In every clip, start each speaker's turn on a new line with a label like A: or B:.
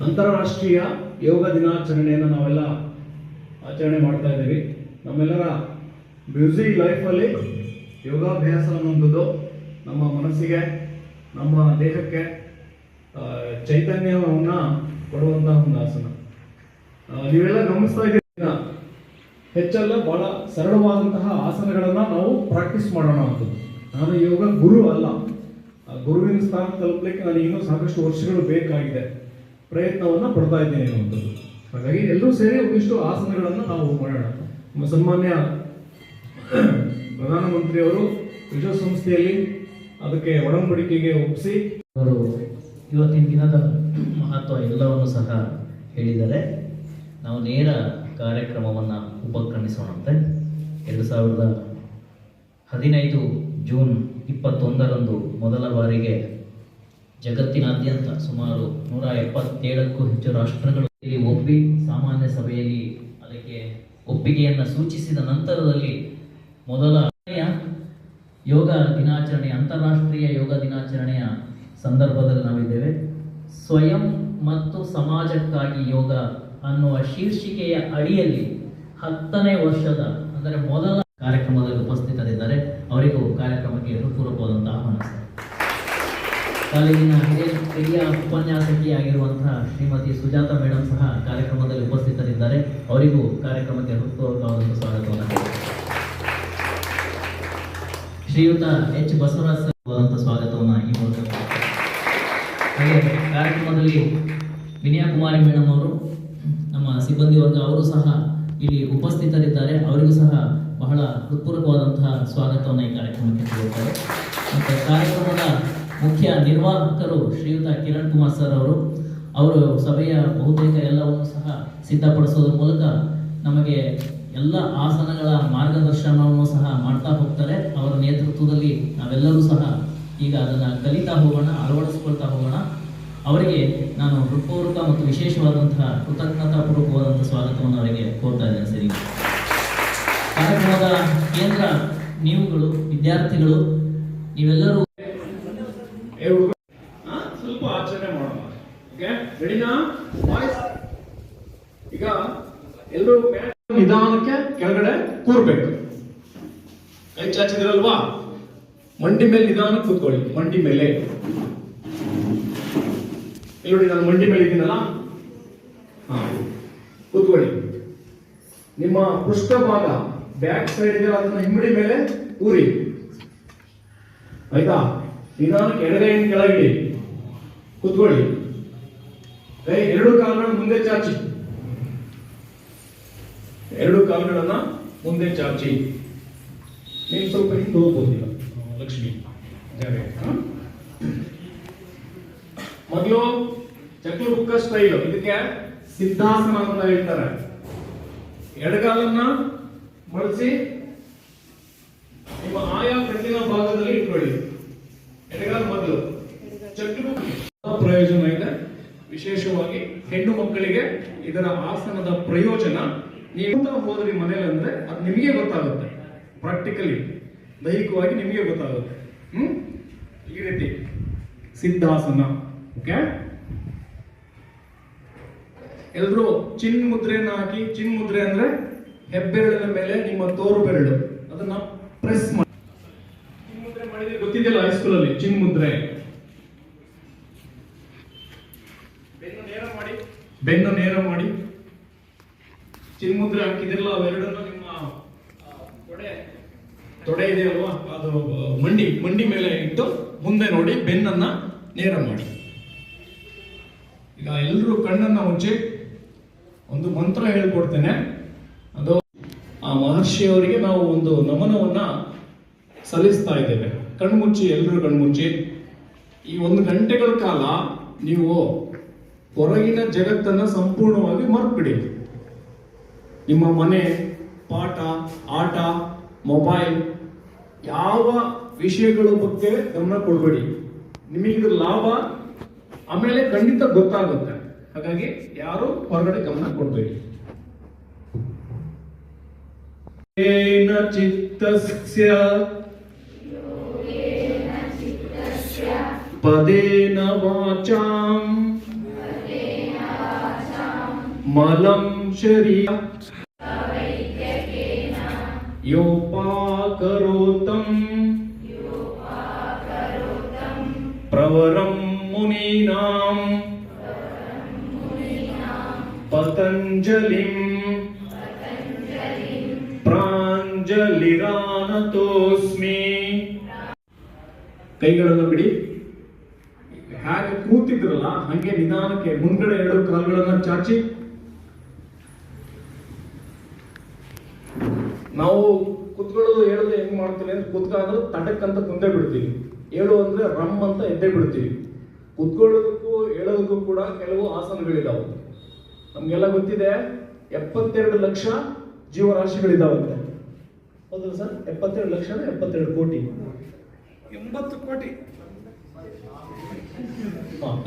A: ಅಂತಾರಾಷ್ಟ್ರೀಯ ಯೋಗ ದಿನಾಚರಣೆಯನ್ನು ನಾವೆಲ್ಲ ಆಚರಣೆ ಮಾಡ್ತಾ ಇದ್ದೀವಿ. ನಮ್ಮೆಲ್ಲರ ಬ್ಯುಸಿ ಲೈಫಲ್ಲಿ ಯೋಗಾಭ್ಯಾಸ ಅನ್ನುವಂಥದ್ದು ನಮ್ಮ ಮನಸ್ಸಿಗೆ, ನಮ್ಮ ದೇಹಕ್ಕೆ ಚೈತನ್ಯವನ್ನು ಕೊಡುವಂತಹ ಒಂದು ಆಸನ. ನೀವೆಲ್ಲ ಗಮನಿಸ್ತಾ ಇದ್ದೀರಿ, ಹೆಚ್ಚೆಲ್ಲ ಬಹಳ ಸರಳವಾದಂತಹ ಆಸನಗಳನ್ನು ನಾವು ಪ್ರಾಕ್ಟೀಸ್ ಮಾಡೋಣ ಅಂತದ್ದು. ನಾನು ಯೋಗ ಗುರು ಅಲ್ಲ, ಗುರುವಿನ ಸ್ಥಾನ ತಲುಪಲಿಕ್ಕೆ ನನಗೆ ಇನ್ನೂ ಸಾಕಷ್ಟು ವರ್ಷಗಳು ಬೇಕಾಗಿದೆ, ಪ್ರಯತ್ನವನ್ನು ಪಡ್ತಾ ಇದ್ದೇನೆ ಅನ್ನುವಂಥದ್ದು. ಹಾಗಾಗಿ ಎಲ್ಲರೂ ಸೇರಿ ಒಂದಿಷ್ಟು ಆಸನಗಳನ್ನು ನಾವು ಮಾಡೋಣ. ನಮ್ಮ ಸನ್ಮಾನ್ಯ ಪ್ರಧಾನಮಂತ್ರಿಯವರು ವಿಶ್ವಸಂಸ್ಥೆಯಲ್ಲಿ ಅದಕ್ಕೆ ಒಡಂಬಡಿಕೆಗೆ ಒಪ್ಪಿಸಿ
B: ಅವರು ಇವತ್ತಿನ ದಿನದ ಮಹತ್ವ ಎಲ್ಲವನ್ನು ಸಹ ಹೇಳಿದ್ದಾರೆ. ನಾವು ನೇರ ಕಾರ್ಯಕ್ರಮವನ್ನು ಉಪಕ್ರಮಿಸೋಣಂತೆ. 2015 ಜೂನ್ 21ರಂದು ಮೊದಲ ಬಾರಿಗೆ ಜಗತ್ತಿನಾದ್ಯಂತ ಸುಮಾರು 177ಕ್ಕೂ ಹೆಚ್ಚು ರಾಷ್ಟ್ರಗಳು ಇಲ್ಲಿ ಒಪ್ಪಿ ಸಾಮಾನ್ಯ ಸಭೆಯಲ್ಲಿ ಅದಕ್ಕೆ ಒಪ್ಪಿಗೆಯನ್ನು ಸೂಚಿಸಿದ ನಂತರದಲ್ಲಿ ಮೊದಲ ಯೋಗ ದಿನಾಚರಣೆ, ಅಂತಾರಾಷ್ಟ್ರೀಯ ಯೋಗ ದಿನಾಚರಣೆಯ ಸಂದರ್ಭದಲ್ಲಿ ನಾವಿದ್ದೇವೆ. ಸ್ವಯಂ ಮತ್ತು ಸಮಾಜಕ್ಕಾಗಿ ಯೋಗ ಅನ್ನುವ ಶೀರ್ಷಿಕೆಯ ಅಡಿಯಲ್ಲಿ 10ನೇ ವರ್ಷದ ಅಂದರೆ ಮೊದಲ ಕಾರ್ಯಕ್ರಮದಲ್ಲಿ ಉಪಸ್ಥಿತರಿದ್ದಾರೆ. ಅವರಿಗೂ ಕಾರ್ಯಕ್ರಮಕ್ಕೆ ಹೃತ್ಪೂರ್ವಕವಾದಂತಹ ಆಹ್ವಾನ. ಕಾಲೇಜಿನ ಹಿರಿಯ ಉಪನ್ಯಾಸಕಿಯಾಗಿರುವಂತಹ ಶ್ರೀಮತಿ ಸುಜಾತ ಮೇಡಮ್ ಸಹ ಕಾರ್ಯಕ್ರಮದಲ್ಲಿ ಉಪಸ್ಥಿತರಿದ್ದಾರೆ. ಅವರಿಗೂ ಕಾರ್ಯಕ್ರಮಕ್ಕೆ ಹೃತ್ಪೂರ್ವಕವಾದಂತಹ ಸ್ವಾಗತವನ್ನು. ಶ್ರೀಯುತ ಎಚ್ ಬಸವರಾಜ್ ಸರ್ ಸ್ವಾಗತವನ್ನು ಈ ಮೂಲಕ. ಹಾಗೆ ಕಾರ್ಯಕ್ರಮದಲ್ಲಿ ವಿನಯ ಕುಮಾರಿ ಮೇಡಮ್ ಅವರು, ನಮ್ಮ ಸಿಬ್ಬಂದಿ ವರ್ಗ ಅವರು ಸಹ ಇಲ್ಲಿ ಉಪಸ್ಥಿತರಿದ್ದಾರೆ. ಅವರಿಗೂ ಸಹ ಬಹಳ ಹೃತ್ಪೂರ್ವಕವಾದಂತಹ ಸ್ವಾಗತವನ್ನು ಈ ಕಾರ್ಯಕ್ರಮಕ್ಕೆ ಕೊಡುತ್ತಾರೆ. ಮತ್ತು ಕಾರ್ಯಕ್ರಮದ ಮುಖ್ಯ ನಿರ್ವಾಹಕರು ಶ್ರೀಯುತ ಕಿರಣ್ ಕುಮಾರ್ ಸರ್ ಅವರು ಸಭೆಯ ಬಹುತೇಕ ಎಲ್ಲವನ್ನು ಸಹ ಸಿದ್ಧಪಡಿಸೋದ್ರ ಮೂಲಕ ನಮಗೆ ಎಲ್ಲ ಆಸನಗಳ ಮಾರ್ಗದರ್ಶನವನ್ನು ಸಹ ಮಾಡ್ತಾ ಹೋಗ್ತಾರೆ. ಅವರ ನೇತೃತ್ವದಲ್ಲಿ ನಾವೆಲ್ಲರೂ ಸಹ ಈಗ ಅದನ್ನು ಕಲಿತಾ ಹೋಗೋಣ, ಅಳವಡಿಸ್ಕೊಳ್ತಾ ಹೋಗೋಣ. ಅವರಿಗೆ ನಾನು ಹೃತ್ಪೂರ್ವಕ ಮತ್ತು ವಿಶೇಷವಾದಂತಹ ಕೃತಜ್ಞತಾಪೂರ್ವಕವಾದಂತಹ ಸ್ವಾಗತವನ್ನು ಅವರಿಗೆ ಕೋರ್ತಾ ಇದ್ದೇನೆ. ಸರಿ, ಕಾರ್ಯಕ್ರಮದ ಕೇಂದ್ರ ನೀವುಗಳು, ವಿದ್ಯಾರ್ಥಿಗಳು, ನೀವೆಲ್ಲರೂ
A: ಸ್ವಲ್ಪ ಆಚರಣೆ ಮಾಡೋಣ. ರೆಡಿನಾ? ಈಗ ಎಲ್ಲರೂ ನಿಧಾನಕ್ಕೆ ಕೆಳಗಡೆ ಕೂರ್ಬೇಕು. ಕೈ ಚಾಚಿದಿರಲ್ವಾ? ಮಂಡಿ ಮೇಲೆ ನಿಧಾನಕ್ಕೆ ಕೂತ್ಕೊಳ್ಳಿ. ಮಂಡಿ ಮೇಲೆ ನೋಡಿ, ನಾನು ಮಂಡಿ ಮೇಲೆ ಇದ್ದೀನಲ್ಲ, ಕೂತ್ಕೊಳ್ಳಿ. ನಿಮ್ಮ ಪೃಷ್ಠಭಾಗ ಬ್ಯಾಕ್ ಸೈಡ್ ಇದೆಯಲ್ಲ, ಅದನ್ನ ಹಿಂಬಡಿ ಮೇಲೆ ಊರಿ. ಆಯ್ತಾ? ನಿಧಾನಕ್ಕೆ ಎಡಗೈಯನ್ನು ಕೆಳಗಿಡಿ, ಕೂತ್ಕೊಳ್ಳಿ. ಕೈ ಎರಡು ಕಾಲುಗಳನ್ನು ಮುಂದೆ ಚಾಚಿ, ಎರಡು ಕಾಲುಗಳನ್ನ ಮುಂದೆ ಚಾಚಿ. ನೀವು ಸ್ವಲ್ಪ ಹಿಂದೆ ಹೋಗ್ಬೋದಿಲ್ಲ ಲಕ್ಷ್ಮಿ. ಮೊದಲು ಚಕ್ರಬುಕ್ಕ ಸ್ಟೈಲ್, ಇದಕ್ಕೆ ಸಿದ್ಧಾಸನ ಅಂತ ಹೇಳ್ತಾರೆ. ಎಡಗಾಲನ್ನ ಬಳಸಿ ನಿಮ್ಮ ಆಯಾ ಕಣ್ಣಿನ ಭಾಗದಲ್ಲಿ ಇಟ್ಕೊಳ್ಳಿ. ಎಡಗಾಲ ಮೊದಲು. ಚಕ್ರಬುಕ್ಕ ಪ್ರಯೋಜನ ಇದೆ, ವಿಶೇಷವಾಗಿ ಹೆಣ್ಣು ಮಕ್ಕಳಿಗೆ ಇದರ ಆಸನದ ಪ್ರಯೋಜನ. ನೀವು ಹೋದ್ರಿ ಮನೇಲಿ ಅಂದ್ರೆ ಅದು ನಿಮಗೆ ಗೊತ್ತಾಗುತ್ತೆ, ಪ್ರಾಕ್ಟಿಕಲಿ ದೈಹಿಕವಾಗಿ ನಿಮಗೆ ಗೊತ್ತಾಗುತ್ತೆ. ಈ ರೀತಿ ಸಿದ್ಧಾಸನ. ಓಕೆ, ಎಲ್ರು ಚಿನ್ ಮುದ್ರೆಯನ್ನ ಹಾಕಿ. ಚಿನ್ ಮುದ್ರೆ ಅಂದ್ರೆ ಹೆಬ್ಬೆರಳಿನ ಮೇಲೆ ನಿಮ್ಮ ತೋರು ಬೆರಳು, ಅದನ್ನ ಪ್ರೆಸ್ ಮಾಡಿ. ಚಿನ್ ಮುದ್ರೆ ಮಾಡಿದ್ರೆ ಗೊತ್ತಿದೆಯಲ್ಲ ಹೈಸ್ಕೂಲ್ ಅಲ್ಲಿ, ಚಿನ್ ಮುದ್ರೆ. ಬೆನ್ನು ನೇರ ಮಾಡಿ ಚಿನ್ ಮುದ್ರೆ ಹಾಕಿದಿರಲ್ಲ, ಅವೆರಡನ್ನು ನಿಮ್ಮ ತೊಡೆ ಇದೆಯಲ್ವಾ, ಅದು ಮಂಡಿ ಮೇಲೆ ಇಟ್ಟು ಮುಂದೆ ನೋಡಿ, ಬೆನ್ನನ್ನ ನೇರ ಮಾಡಿ. ಈಗ ಎಲ್ಲರೂ ಕಣ್ಣನ್ನ ಮುಚ್ಚಿ ಒಂದು ಮಂತ್ರ ಹೇಳ್ಕೊಡ್ತೇನೆ. ಅದು ಆ ಮಹರ್ಷಿಯವರಿಗೆ ನಾವು ಒಂದು ನಮನವನ್ನ ಸಲ್ಲಿಸ್ತಾ ಇದ್ದೇವೆ. ಕಣ್ಮುಚ್ಚಿ, ಎಲ್ಲರೂ ಕಣ್ಮುಚ್ಚಿ. ಈ 1 ಗಂಟೆಗಳ ಕಾಲ ನೀವು ಹೊರಗಿನ ಜಗತ್ತನ್ನ ಸಂಪೂರ್ಣವಾಗಿ ಮರ್ತ್ಬಿಡಿ. ನಿಮ್ಮ ಮನೆ, ಪಾಠ, ಆಟ, ಮೊಬೈಲ್, ಯಾವ ವಿಷಯಗಳ ಬಗ್ಗೆ ಗಮನ ಕೊಡಬೇಡಿ. ನಿಮಗಿದ್ರ ಲಾಭ ಆಮೇಲೆ ಖಂಡಿತ ಗೊತ್ತಾಗುತ್ತೆ. ಹಾಗಾಗಿ ಯಾರು ಹೊರಗಡೆ ಗಮನ ಕೊಡಬೇಡಿ. ಚಿತ್ತಸ್ಯ ಪದೇನ ವಾಚಾಂ ಮಲಂ ಶರೀರ ಯೋಪಾಕರೋತಂ ಪ್ರವರಂ ಮುನೀನಾಂ ಪತಂಜಲಿಂ ಪ್ರಾಂಜಲಿರಾನತೋಸ್ಮಿ. ಕೈಗಳನ್ನು ಬಿಡಿ. ಹಾಗೆ ಕೂತಿದ್ರಲ್ಲ ಹಂಗೆ ನಿಧಾನಕ್ಕೆ ಮುಂದ್ಗಡೆ ಎರಡು ಕಾಲುಗಳನ್ನ ಚಾಚಿ. ನಾವು ಕುತ್ಕೊಳ್ಳೋದು ಹೇಳೋದು ಹೆಂಗ್ ಮಾಡ್ತೀವಿ ಅಂದ್ರೆ ಕುತ್ಕಾದ್ರೆ ತಡಕ್ಕಂತ ಕುಂದೇ ಬಿಡ್ತೀವಿ, ಹೇಳು ಅಂದ್ರೆ ರಮ್ ಅಂತ ಎದ್ದೇ ಬಿಡ್ತೀವಿ. ಕುತ್ಕೊಳ್ಳೋದಕ್ಕೂ ಹೇಳೋದಕ್ಕೂ ಕೂಡ ಕೆಲವು ಆಸನಗಳಿದಾವೆ. ನಮ್ಗೆಲ್ಲ ಗೊತ್ತಿದೆ 72 ಲಕ್ಷ ಜೀವರಾಶಿಗಳಿದಾವಂತೆ. ಹೌದು ಸರ್? 72 ಲಕ್ಷ 72 ಕೋಟಿ
C: 80 ಕೋಟಿ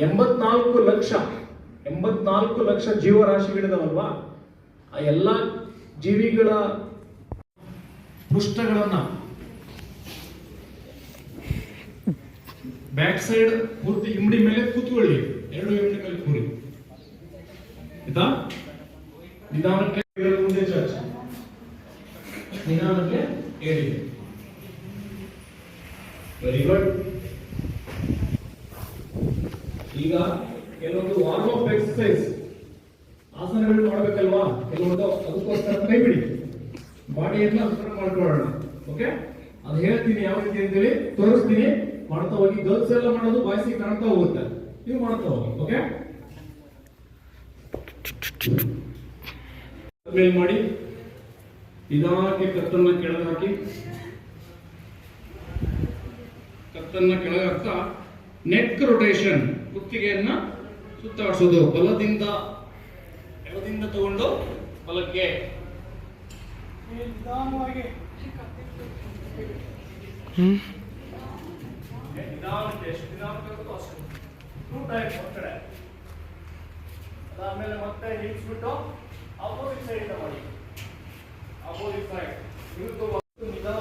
A: 84 ಲಕ್ಷ ಜೀವರಾಶಿಗಳಿದಾವಲ್ವಾ? ಆ ಎಲ್ಲ ಜೀವಿಗಳ ಪೃಷ್ಠಗಳನ್ನ ಬ್ಯಾಕ್ ಸೈಡ್ ಪೂರ್ತಿ ಇಮ್ಡಿ ಮೇಲೆ ಕೂತ್ಕೊಳ್ಳಿ. ಎರಡು ಇಮ್ಡಿ ಮೇಲೆ ಕೂರಿ. ಆಯ್ತಾ? ನಿಧಾನಕ್ಕೆ ಮುಂದೆ ಚಾಚಿ, ನಿಧಾನಕ್ಕೆ ಏಳಿ. Very good. ಈಗ ಕೆಲವೊಂದು ವಾರ್ಮ್ ಅಪ್ ಎಕ್ಸರ್ಸೈಸ್ ಆಸನಗಳು ಮಾಡಬೇಕಲ್ವಾ? ಕೆಲವೊಂದು ಅದಕ್ಕೋಸ್ಕರ ಕೈ ಬಿಡಿ, ಬಾಡಿಯನ್ನ ಹತ್ರ ಮಾಡ್ಕೊಳ್ಳೋಣ. ಓಕೆ, ಅದು ಹೇಳ್ತೀನಿ ಯಾವ ರೀತಿ ಅಂತೇಳಿ ತೋರಿಸ್ತೀನಿ. ಮಾಡ್ತಾ ಹೋಗಿ. ಗರ್ಲ್ಸ್ ಎಲ್ಲ ಮಾಡೋದು ಬಾಯ್ಸಿಗೆ ಕಾಣ್ತಾ ಹೋಗುತ್ತೆ, ನೀವು ಮಾಡ್ತಾ ಹೋಗಿ. ಓಕೆ, ಮೇಲ್ ಮಾಡಿ. ನಿಧಾನಕ್ಕೆ ಕತ್ತನ್ನ ಕೆಳಗೆ ಹಾಕಿ. ಕತ್ತನ್ನ ಕೆಳಗೆ ಹಾಕ್ತಾ ನೆಕ್ ರೊಟೇಷನ್, ಕುತ್ತಿಗೆಯನ್ನ ಸುತ್ತಾಡಿಸೋದು. ಬಲದಿಂದ ಎಡದಿಂದ ತಗೊಂಡು ಬಲಕ್ಕೆ
C: ನಿಧಾನವಾಗಿ
A: ನಿಧಾನಕ್ಕೆ ಎಷ್ಟು ನಿಧಾನಕ್ಕೆ ಅಷ್ಟು 2 ಟೈಮ್ಸ್ ಒತ್ತಡೆ. ಅದಾದ್ಮೇಲೆ ಮತ್ತೆ ನಿಲ್ಲಿಸ್ಬಿಟ್ಟು ಆಪೋಸಿಟ್ ಸೈಡ್ ಮಾಡಿ. ಆಪೋಸಿಟ್ ಸೈಡ್ ನಿಧಾನ.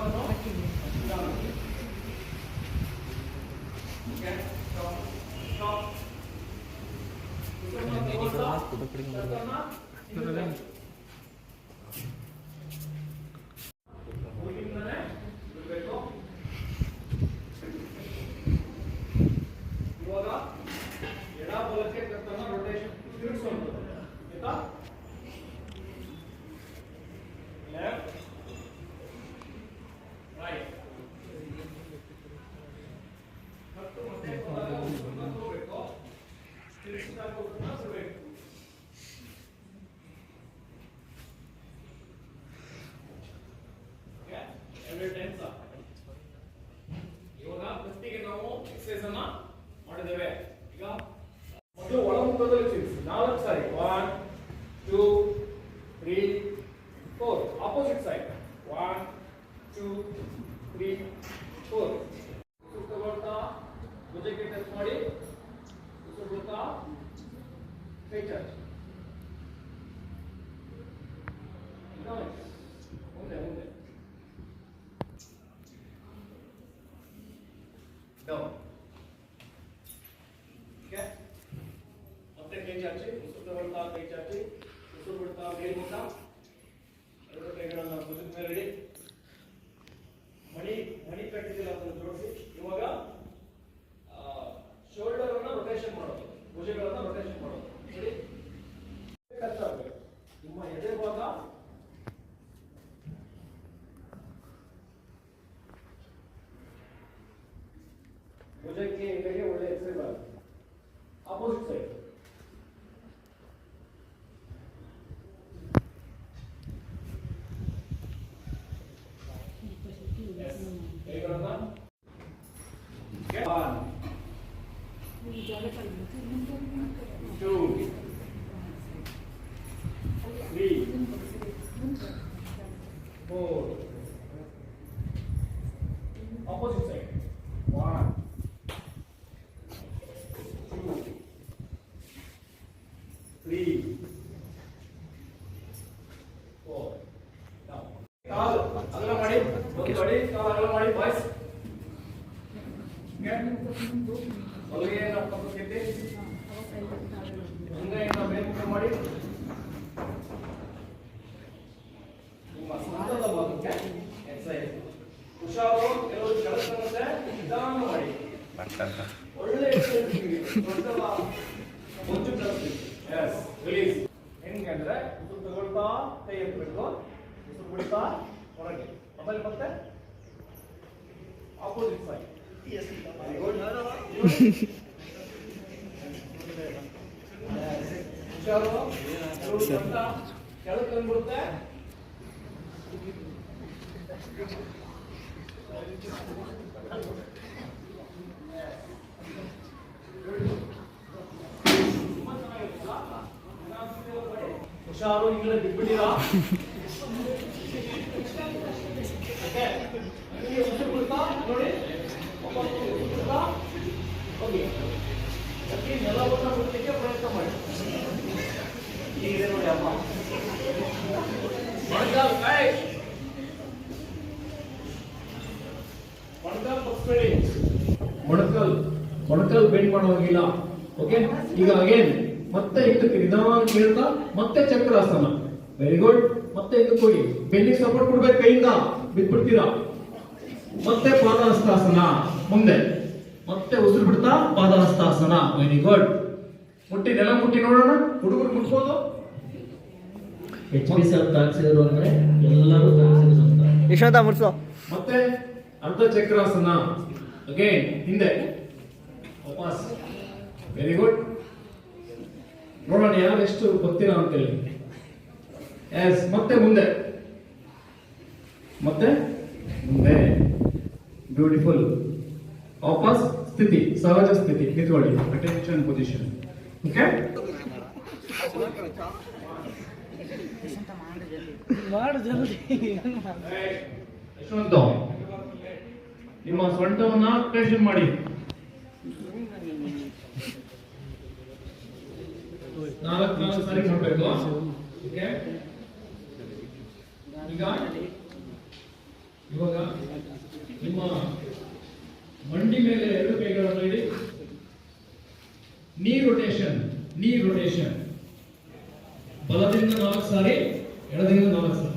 A: ಇವಾಗ ಎಡ ಬಲಕ್ಕೆ ಕತ್ತನ್ನ ರೊಟೇಷನ್ ತಿರುಗಿಸೋದು. ಆಯ್ತಾ? Left right. ಕತ್ತು ಮತ್ತೆ ಹೋಗಬೇಕು, ತಿರುಗಿಸ್ತಾ ಹೋಗಬೇಕು. ಇವಾಗ ಕುತ್ತಿಗೆ ನಾವು ಎಕ್ಸರ್ಸೈಸ್ ಅನ್ನ ಮಾಡಿದ್ದೇವೆ. ಈಗ ಮೊದಲು ಒಳಮುಖದಲ್ಲಿ ಚಿರಿಸಿ 4 ಸಾರಿ. 1 2 3 4. Opposite side 1 2 3 4. ಸುತ್ತಗೊಳ್ತಾ ಭುಜಕ್ಕೆ ಟಚ್ ಮಾಡಿ, ಸುತ್ತಗೊಳ್ತಾ ಕೈ ಚಾಚಿ. ಮುಂದೆ ಮುಂದೆ down. Okay? ಮತ್ತೆ ಕೈ ಚಾಚಿ, ಸುತ್ತ ಬರ್ತಾ ಕೈ ಚಾಚಿ, ಸುತ್ತ ಬರ್ತಾ ಮೇಲ್ಮುಖ. ಎರಡು ಕೈಗಳನ್ನ ಭುಜದ ಮೇಲೆ ಇಡಿ. ಮಣಿ ಕಟ್ಟಿದಿಲ್ಲ ಅದನ್ನು ಜೋಡಿಸಿ. ಇವಾಗ ಶೋಲ್ಡರ್ ಅನ್ನ ರೊಟೇಷನ್ ಮಾಡೋದು, ಭುಜಗಳನ್ನ ರೊಟೇಷನ್ ಮಾಡೋದು. ಸರಿ, ಟಚ್ ಆಗಬೇಕು. ನಿಮ್ಮ ಎದೆ ಭಾಗ ಭುಜಕ್ಕೆ ಎದೆಗೆ ಒಳ್ಳೆ ಎಕ್ಸರ್ಸೈಸ್ ಆಗುತ್ತೆ. ಆಪೋಸಿಟ್ ಸೈಡ್ ಕೈಗಳನ್ನ 1 2 3 4. Opposite side 1 2 3 4. Now ಕಾಲು ಅಗಲ ಮಾಡಿ, ಒಂದು ಕಡೆ ಕಾಲು ಅಗಲ ಮಾಡಿ ಬಾಯ್ಸ್. ಹೊಲಿಗೆಯನ್ನು ಪಕ್ಕಕ್ಕೆ ಅಂಗೈಯನ್ನು ಮೇಲ್ಮುಖ ಮಾಡಿ. ಕೆಳಗೆ ಬಂದ್ಬಿಡುತ್ತೆ. ಹುಷಾರು, ಈಗಲೇ ಬಿಟ್ಬಿಟ್ಟಿರಾ? ನೋಡಿ, ಹೋಗಿ ನೆಲವನ್ನು ಬಿಡಲಿಕ್ಕೆ ಪ್ರಯತ್ನ ಮಾಡಿ. ಹೀಗಿದೆ ನೋಡಿ ಅಮ್ಮ. ಮೊಣಕಾಲ್ ಬಗ್ಸ್ಬೇಡಿ. ಮೊಣಕಾಲ್ ಬೆಂಡ್ ಮಾಡುವಾಗಿಲ್ಲ. ಓಕೆ, ಈಗ ಅಗೇನ್ ಮತ್ತೆ ಇದಕ್ಕೆ ನಿಧಾನ ಕೇಳ್ತಾ ಮತ್ತೆ ಚಕ್ರಾಸನ. Very good. ಮತ್ತೆ ಇದಕ್ಕೆ ಹೋಗಿ ಬೆನ್ನಿಗೆ ಸಪೋರ್ಟ್ ಕೊಡ್ಬೇಕು, ಕೈಯಿಂದ ಬಿಟ್ಬಿಡ್ತೀರಾ. ಮತ್ತೆ ಪಾದಹಸ್ತಾಸನ. ಮುಂದೆ ಮತ್ತೆ ಉಸಿರು ಬಿಡ್ತಾ ಪಾದಹಸ್ತಾಸನ. Very good. ಮುಟ್ಟಿ ನೆಲ ಮುಟ್ಟಿ ನೋಡೋಣ. ಹುಡುಗರು ಮುಟ್ಬೋದು.
B: HPC ತಾಗಿಸಿದ್ರು ಅಂದ್ರೆ ಎಲ್ಲರೂ ತಾಗಿಸಿದ್ರು ಅಂತ.
D: ಯಶವಂತ ಮುಟ್ಸೋ.
A: ಮತ್ತೆ ಅರ್ಧ ಚಕ್ರಾಸನ. ಅಗೇನ್ ಹಿಂದೆ ವಾಪಸ್. Very good. ನೋಡೋಣ ಯಾರು ಎಷ್ಟು ಗೊತ್ತಿಲ್ಲ ಅಂತೇಳಿ. ಎಸ್. ಮತ್ತೆ ಮುಂದೆ ಬ್ಯೂಟಿಫುಲ್. ವಾಪಸ್ ಸ್ಥಿತಿ, ಸಹಜ ಸ್ಥಿತಿ. ನಿಂತ್ಕೊಳ್ಳಿ. Attention position. ಓಕೆ, ಯಶವಂತ ನಿಮ್ಮ ಸೊಂಟವನ್ನ ಟೆನ್ಷನ್ ಮಾಡಿ. ನಾಲ್ಕು ಸಾರಿ ಮಾಡಬೇಕು. ಓಕೆ, ಇವಾಗ ನಿಮ್ಮ ಮಂಡಿ ಮೇಲೆ ಎರಡು ಕೈಗಳನ್ನು ಇಡಿ. ನೀ ರೊಟೇಷನ್. ಬಲದಿಂದ 4 ಸಾರಿ, ಎಡದಿಂದ 4 ಸಾರಿ.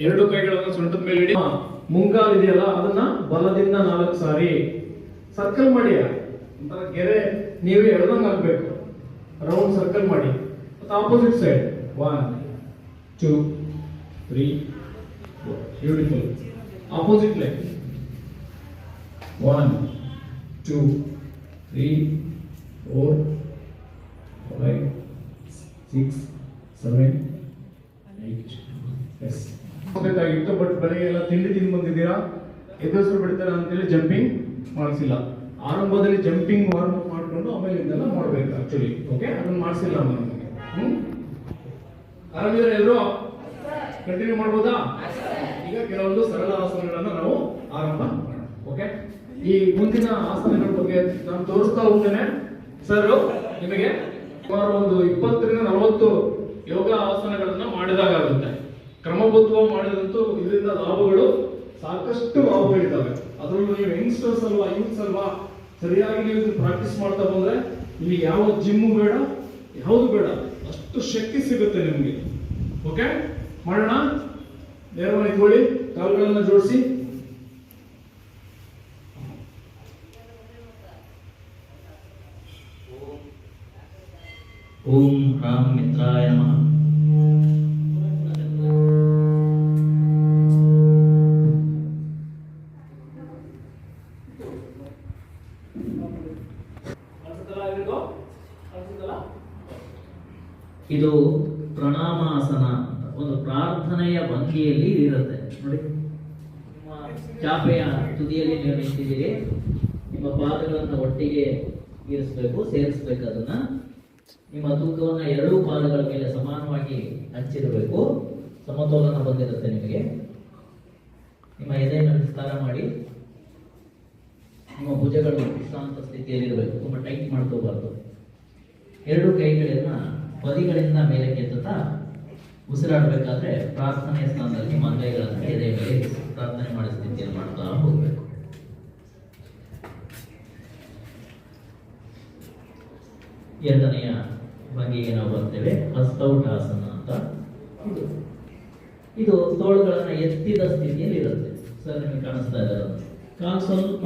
A: ಎರಡು ಕೈಗಳನ್ನು ಸೊಂಟದ ಮೇಲೆ ಇಡಿ. ಮುಂಗಾಲು ಇದೆಯಲ್ಲ ಅದನ್ನ ಬಲದಿಂದ 4 ಸಾರಿ ಸರ್ಕಲ್ ಮಾಡಿ. ಒಂಥರ ಗೆರೆ ನೀವೇ ಎಳ್ದಂಗ್ ಆಗ್ಬೇಕು. ರೌಂಡ್ ಸರ್ಕಲ್ ಮಾಡಿ. Opposite side 1 2 3 4. Beautiful. Opposite leg 1 2 3 4 5 6 7 8. Yes, ಬೇಕಾಗಿತ್ತು. ಬಟ್ ಬೆಳಗ್ಗೆ ಎಲ್ಲ ತಿಂಡಿ ತಿಂದು ಬಂದಿದ್ದೀರಾ, ಎದುರು ಬಿಡ್ತಾರೆ ಅಂತೇಳಿ ಜಂಪಿಂಗ್ ಮಾಡಿಸಿಲ್ಲ. ಆರಂಭದಲ್ಲಿ ಜಂಪಿಂಗ್ ವಾರ್ಮ್ ಅಪ್ ಮಾಡ್ಕೊಂಡು ಆಮೇಲೆ ಇದೆಲ್ಲ ಮಾಡ್ಬೇಕು ಆಕ್ಚುಲಿ. ಓಕೆ, ಅದನ್ನ ಮಾಡಿಸಿಲ್ಲ ನಮಗೆ. ಆರಾಮಿದ್ರೆ ಎಲ್ಲರೂ ಕಂಟಿನ್ಯೂ ಮಾಡ್ಬೋದಾ? ಈಗ ಕೆಲವೊಂದು ಸರಳ ಆಸನಗಳನ್ನ ನಾವು ಆರಂಭ ಮಾಡೋಣ. ಓಕೆ, ಈ ಮುಂದಿನ ಆಸನಗಳ ಬಗ್ಗೆ ನಾನು ತೋರಿಸ್ತಾ ಹೋಗ್ತೇನೆ. ಸರ್ ನಿಮಗೆ ಸುಮಾರು ಒಂದು 20 ರಿಂದ 40 ಯೋಗ ಆಸನಗಳನ್ನ ಮಾಡಿದಾಗುತ್ತೆ. ಕ್ರಮಬದ್ಧವಾಗಿ ಮಾಡಿದಂತೂ ಇದರಿಂದ ಲಾಭಗಳು ಸಾಕಷ್ಟು ಲಾಭಗಳಿದ್ದಾವೆ. ಅದರಲ್ಲೂ ನೀವು ಯಂಗ್ಸ್ಟರ್ಸ್ ಅಲ್ವಾ, ಯೂತ್ಸ್ ಅಲ್ವಾ, ಸರಿಯಾಗಿ ನೀವು ಪ್ರಾಕ್ಟೀಸ್ ಮಾಡ್ತಾ ಬಂದ್ರೆ ನಿಮಗೆ ಯಾವ ಜಿಮ್ಮು ಬೇಡ, ಯಾವುದು ಬೇಡ, ಅಷ್ಟು ಶಕ್ತಿ ಸಿಗುತ್ತೆ ನಿಮಗೆ. ಓಕೆ, ಮಾಡೋಣ. ನೇರವಾಗಿ ನಿಂತ್ಕೊಳ್ಳಿ, ಕಾಲುಗಳನ್ನು ಜೋಡಿಸಿ.
B: ಓಂ ರಾಮ ಮಿತ್ರಾಯ ನಮಃ. ಇದು ಪ್ರಣಾಮಾಸನ ಅಂತ ಒಂದು ಪ್ರಾರ್ಥನೆಯ ಭಂಗಿಯಲ್ಲಿ ಇರುತ್ತೆ ನೋಡಿ. ನಿಮ್ಮ ಚಾಪೆಯ ತುದಿಯಲ್ಲಿ ನೀವು ನಿಂತಿದ್ದೀರಿ. ನಿಮ್ಮ ಪಾದಗಳನ್ನು ಒಟ್ಟಿಗೆ ಇರಿಸಬೇಕು, ಸೇರಿಸಬೇಕು. ಅದನ್ನ ನಿಮ್ಮ ತೂಕವನ್ನು 2 ಪಾದಗಳ ಮೇಲೆ ಸಮಾನವಾಗಿ ಹಂಚಿರಬೇಕು. ಸಮತೋಲನ ಬಂದಿರುತ್ತೆ ನಿಮಗೆ. ನಿಮ್ಮ ಎದೆಯನ್ನು ವಿಸ್ತಾರ ಮಾಡಿ. ನಿಮ್ಮ ಭುಜಗಳು ವಿಶ್ರಾಂತ ಸ್ಥಿತಿಯಲ್ಲಿರಬೇಕು, ತುಂಬ ಟೈಟ್ ಮಾಡ್ಕೋಬಾರ್ದು. 2 ಕೈಗಳನ್ನ ಬದಿಗಳಿಂದ ಮೇಲೆ ಕೆತ್ತುತ್ತಾ ಉಸಿರಾಡಬೇಕಾದ್ರೆ ಪ್ರಾರ್ಥನೆಯ ಸ್ಥಾನದಲ್ಲಿ ನಿಮ್ಮ ಅಂಗೈಗಳನ್ನು ಎದೆ ಮೇಲೆ ಪ್ರಾರ್ಥನೆ ಮಾಡೋ ಸ್ಥಿತಿಯಲ್ಲಿ ಮಾಡ್ತಾ ಹೋಗ್ಬೇಕು. ಎರಡನೆಯ ಭಂಗಿಗೆ ನಾವು ಬರ್ತೇವೆ, ಹಸ್ತೌಟಾಸನ ಅಂತ. ಇದು ತೋಳುಗಳನ್ನು ಎತ್ತಿದ ಸ್ಥಿತಿಯಲ್ಲಿ ಇರುತ್ತೆ. ಸರ್ ನಿಮಗೆ ಕಾಣಿಸ್ತಾ ಇದ್ದಾರೆ ಕಾಲು ಸ್ವಲ್ಪ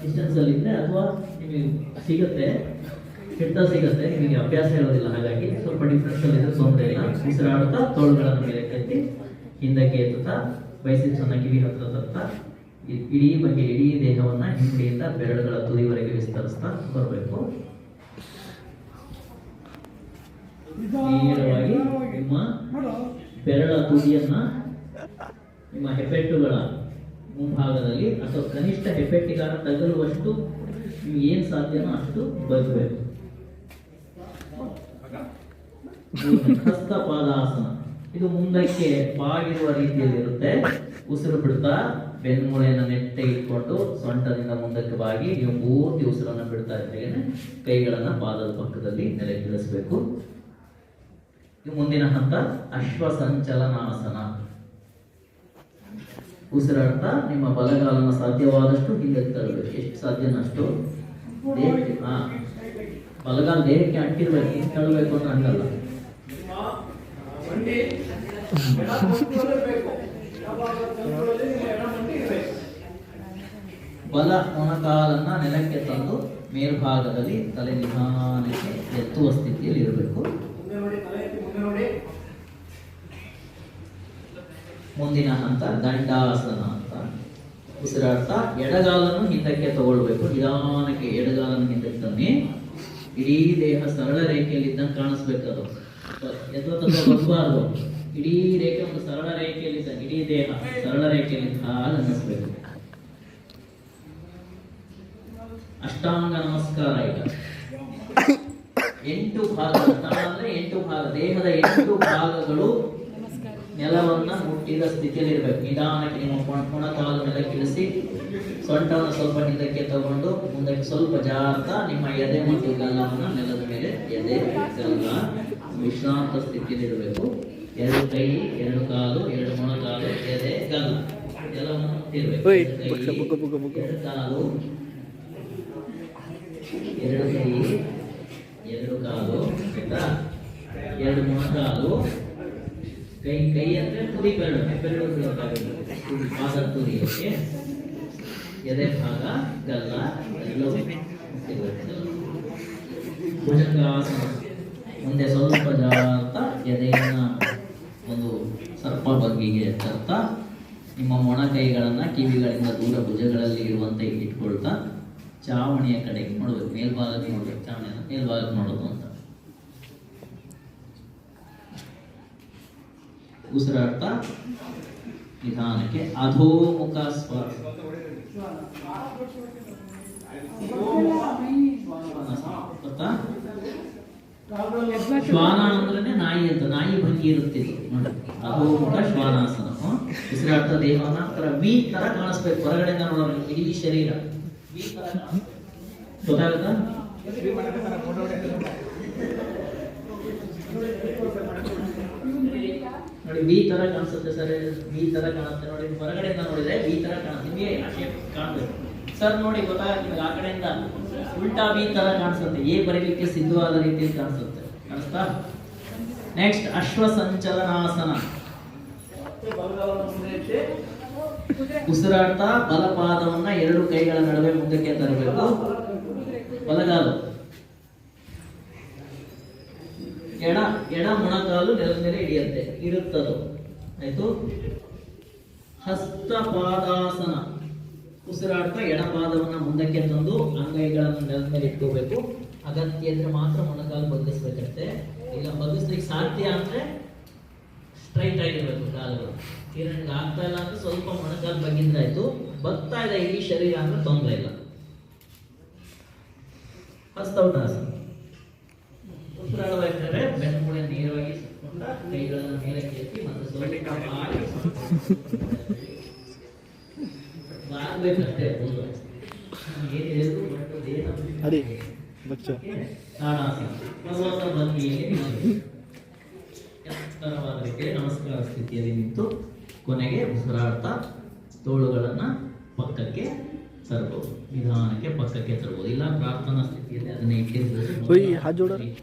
B: ಡಿಸ್ಟೆನ್ಸಲ್ಲಿ ಇದ್ದರೆ ಅಥವಾ ನಿಮಗೆ ಸಿಗುತ್ತೆ ಹಿಡ್ತ ಸಿಗುತ್ತೆ, ನಿಮಗೆ ಅಭ್ಯಾಸ ಇರೋದಿಲ್ಲ, ಹಾಗಾಗಿ ಸ್ವಲ್ಪ ಡಿಫ್ರೆನ್ಸಲ್ಲಿ ಇದ್ರೆ ತೊಂದರೆ ಇಲ್ಲ. ಉಸಿರಾಡುತ್ತಾ ತೋಳುಗಳನ್ನು ಮೇಲೆ ಕೆತ್ತಿ ಹಿಂದಕ್ಕೆ ಎತ್ತುತ್ತಾ ಬೈಸಿಪ್ಸ್ ಅನ್ನ ಕಿವಿ ಹತ್ರ ತರ್ತಾ ಇಡೀ ಬಗ್ಗೆ ಇಡೀ ದೇಹವನ್ನ ಹಿಂಬಡಿಯಿಂದ ಬೆರಳುಗಳ ತುದಿವರೆಗೆ ವಿಸ್ತರಿಸ್ತಾ ಬರಬೇಕು. ನೇರವಾಗಿ ನಿಮ್ಮ ಬೆರಳ ತುದಿಯನ್ನ ನಿಮ್ಮ ಹೆಬ್ಬೆಟ್ಟುಗಳ ಮುಂಭಾಗದಲ್ಲಿ ಅಥವಾ ಕನಿಷ್ಠ ಹೆಬ್ಬೆಟ್ಟಿಗಾರ ತಗಲುವಷ್ಟು ನೀವು ಏನು ಸಾಧ್ಯನೋ ಅಷ್ಟು ಬಗ್ಗಬೇಕು. ಹಸ್ತಪಾದಾಸನ ಇದು ಮುಂದಕ್ಕೆ ಬಾಗಿರುವ ರೀತಿಯಲ್ಲಿ ಇರುತ್ತೆ. ಉಸಿರು ಬಿಡ್ತಾ ಬೆನ್ಮೂಳೆಯನ್ನು ನೆಟ್ಟಗೆ ಇಟ್ಕೊಂಡು ಸೊಂಟದಿಂದ ಮುಂದಕ್ಕೆ ಬಾಗಿ ನೀವು ಪೂರ್ತಿ ಉಸಿರನ್ನು ಬಿಡ್ತಾ ಇದ್ದೇನೆ ಕೈಗಳನ್ನ ಪಾದದ ಪಕ್ಕದಲ್ಲಿ ನೆಲೆಗಿಳಿಸಬೇಕು. ಇದು ಮುಂದಿನ ಹಂತ ಅಶ್ವಸಂಚಲನಾಸನ. ಉಸಿರಾಡ್ತಾ ನಿಮ್ಮ ಬಲಗಾಲನ ಸಾಧ್ಯವಾದಷ್ಟು ಹಿಂದಕ್ಕೆ ತರಬೇಕು, ಎಷ್ಟು ಸಾಧ್ಯನೋ ಅಷ್ಟು. ದೇಹಕ್ಕೆ ಬಲಗಾಲ ದೇಹಕ್ಕೆ ಅಂಟಿರ್ಬೇಕು, ತಳ್ಳಬೇಕು ಅಂತ ಅನ್ನಲ್ಲ. ಬಲ ಮೊಣಕಾಲನ್ನ ನೆಲಕ್ಕೆ ತಂದು ಮೇಲ್ಭಾಗದಲ್ಲಿ ತಲೆ ನಿಧಾನಕ್ಕೆ ಎತ್ತುವ ಸ್ಥಿತಿಯಲ್ಲಿ ಇರಬೇಕು. ಮುಂದಿನ ಹಂತ ದಂಡಾಸನ ಅಂತ. ಉಸಿರಾಡ್ತಾ ಎಡಗಾಲನ್ನು ಹಿಂದಕ್ಕೆ ತಗೊಳ್ಬೇಕು, ನಿಧಾನಕ್ಕೆ ಎಡಗಾಲನ್ನು ಹಿಂದಕ್ಕೆ ತನ್ನಿ. ಇಡೀ ದೇಹ ಸರಳ ರೇಖೆಯಲ್ಲಿ ಇದ್ದಂಗೆ ಕಾಣಿಸ್ಬೇಕು. ಅದು ಬರಬಾರ್ದು. ಇಡೀ ರೇಖೆ ಒಂದು ಸರಳ ರೇಖೆಯಲ್ಲಿ ಇದ್ದಂಗೆ, ಇಡೀ ದೇಹ ಸರಳ ರೇಖೆಯಲ್ಲಿ ಹಾಗೆ ಅನ್ನಿಸ್ಬೇಕು. ಅಷ್ಟಾಂಗ ನಮಸ್ಕಾರ. ಈಗ 8 ಭಾಗ, ಅಷ್ಟಾಂಗ ಅಂದ್ರೆ 8 ಭಾಗ, ದೇಹದ 8 ಭಾಗಗಳು ನೆಲವನ್ನ ಮುಟ್ಟಿದ ಸ್ಥಿತಿಯಲ್ಲಿ ಇರಬೇಕು. ನಿಧಾನಕ್ಕೆ ನಿಮ್ಮ ಮೊಣಕಾಲು ನೆಲಕ್ಕಿಳಿಸಿ ಸೊಂಟವನ್ನು ಸ್ವಲ್ಪ ಹಿಂದಕ್ಕೆ ತಗೊಂಡು ಮುಂದಕ್ಕೆ ಸ್ವಲ್ಪ ಜಾರ್ತಾ ನಿಮ್ಮ ಎದೆ ಮತ್ತು ಗಲ್ಲವನ್ನು ನೆಲದ ಮೇಲೆ ಎದೆ ಗಲ್ಲ ವಿಶ್ರಾಂತ ಸ್ಥಿತಿಯಲ್ಲಿ ಇರಬೇಕು. 2 ಕೈ, 2 ಕಾಲು, 2 ಮೊಣಕಾಲು, ಎದೆ ಗಲ್ಲ ಎಲ್ಲವನ್ನು ಮುಟ್ಟಿರ್ಬೇಕು. 2 ಕೈ, 2 ಕಾಲು, 2 ಕೈ, 2 ಕಾಲು, ಆಯ್ತಾ? 2 ಮೊಣಕಾಲು, ಕೈ ಕೈ ಅಂದ್ರೆ ತುದಿ ಬೆರಳು, ಪಾದ ತುದಿ, ಓಕೆ? ಎದೆ ಭಾಗ, ಗಲ್ಲ ಎಲ್ಲವೂ ಭುಜಂಗಾಸನ. ಮುಂದೆ ಸ್ವಲ್ಪ ಜಾತ ಎದೆಯನ್ನ ಒಂದು ಸರ್ಪ ಬಗ್ಗಿಗೆ ತರ್ತಾ ನಿಮ್ಮ ಮೊಣ ಕೈಗಳನ್ನ ಕಿವಿಗಳಿಂದ ದೂರ ಭುಜಗಳಲ್ಲಿ ಇರುವಂತೆ ಇಟ್ಕೊಳ್ತಾ ಚಾವಣಿಯ ಕಡೆಗೆ ನೋಡ್ಬೇಕು, ಮೇಲ್ಭಾಗಕ್ಕೆ ನೋಡ್ಬೇಕು, ಚಾವಣಿಯನ್ನ ಮೇಲ್ಭಾಗಕ್ಕೆ ನೋಡೋದು ಅಂತ. ಉಸಿರಾಡ್ತಾ ನಿಧಾನಕ್ಕೆ ಅಧೋಮುಖ ಶ್ವಾಸ. ಶ್ವಾನ ಅಂದ್ರೆ ನಾಯಿ ಅಂತ, ನಾಯಿ ಭಂಗಿ ಇರುತ್ತಿದ್ದು ನೋಡಿ, ಅಧೋಮುಖ ಶ್ವಾನಾಸನ. ಉಸಿರಾಡ್ತಾ ದೇಹವನ್ನ ತರ ವಿ ತರ ಕಾಣಿಸ್ಬೇಕು, ಹೊರಗಡೆಯಿಂದ ನೋಡೋಣ ಇಡೀ ಶರೀರ ವಿ ತರ ಗೊತ್ತಾಗುತ್ತಾ? ನೋಡಿ ವಿ ತರ ಕಾಣಿಸುತ್ತೆ ಸರ್, ವಿ ತರ ಕಾಣುತ್ತೆ ನೋಡಿ. ಹೊರಗಡೆಯಿಂದ ನೋಡಿದ್ರೆ ವಿ ತರ ಕಾಣುತ್ತೆ, ನಿಮಗೆ ಆ ಶೇಪ್ ಕಾಣಬೇಕು ಸರ್. ನೋಡಿ ಗೊತ್ತಾಗುತ್ತೆ ನಿಮಗೆ, ಆ ಕಡೆಯಿಂದ ಉಲ್ಟಾ ವಿ ತರ ಕಾಣಿಸುತ್ತೆ, ಎ ಬರೀಲಿಕ್ಕೆ ಸಿದ್ಧವಾದ ರೀತಿಯಲ್ಲಿ ಕಾಣಿಸುತ್ತೆ, ಕಾಣಿಸ್ತಾ? ನೆಕ್ಸ್ಟ್ ಅಶ್ವಸಂಚಲನಾಸನ. ಉಸಿರಾಡ್ತಾ ಬಲಪಾದವನ್ನ 2 ಕೈಗಳ ನಡುವೆ ಮುಂದಕ್ಕೆ ತರಬೇಕು. ಬಲಗಾಲು, ಎಡ ಮೊಣಕಾಲು ನೆಲದ ಮೇಲೆ ಇರುತ್ತದು, ಆಯ್ತು? ಹಸ್ತಪಾದಾಸನ. ಉಸಿರಾಡ್ತಾ ಎಡಪಾದವನ್ನ ಮುಂದಕ್ಕೆ ತಂದು ಅಂಗೈಗಳನ್ನು ನೆಲದ ಮೇಲೆ ಇಟ್ಕೋಬೇಕು. ಅಗತ್ಯ ಇದ್ರೆ ಮಾತ್ರ ಮೊಣಕಾಲು ಬಗ್ಗಿಸ್ಬೇಕಷ್ಟೇ, ಇಲ್ಲ ಬಗ್ಗಿಸ್ಲಿಕ್ಕೆ ಸಾಧ್ಯ ಅಂದ್ರೆ ಸ್ಟ್ರೈಟ್ ಆಗಿರ್ಬೇಕು ಕಾಲುಗಳು. ಕಿರಣ್ಗೆ ಆಗ್ತಾ ಇಲ್ಲ ಅಂದ್ರೆ ಸ್ವಲ್ಪ ಮೊಣಕಾಲು ಬಗ್ಗಿದ್ರಾಯ್ತು, ಬಗ್ತಾ ಇದೆ ಇಡೀ ಶರೀರ ಅಂದ್ರೆ ತೊಂದರೆ ಇಲ್ಲ. ಹಸ್ತೌಟಾಸನ. ಉಸಿರಾಡಬೇಕಾದ್ರೆ ಬೆನ್ಮೂಳೆ ನೇರವಾಗಿ ಸುತ್ತಕೊಂಡ ಕೈಗಳನ್ನು ಮೇಲಕ್ಕೆ ಎತ್ತಿ ಮತ್ತು ಸ್ವಲ್ಪ ಬಾಗಬೇಕಷ್ಟೇ. ಎತ್ತರವಾದ ರೀತಿಯಲ್ಲಿ ನಮಸ್ಕಾರ ಸ್ಥಿತಿಯಲ್ಲಿ ನಿಂತು ಕೊನೆಗೆ ಉಸಿರಾಡ್ತಾ ತೋಳುಗಳನ್ನ ಪಕ್ಕಕ್ಕೆ ತರಬಹುದು, ನಿಧಾನಕ್ಕೆ ಪಕ್ಕಕ್ಕೆ ತರಬಹುದು. ಇಲ್ಲ ಪ್ರಾರ್ಥನಾ ಸ್ಥಿತಿಯಲ್ಲಿ ಅದನ್ನ ಇಟ್ಟಿರ್ಬೋದು,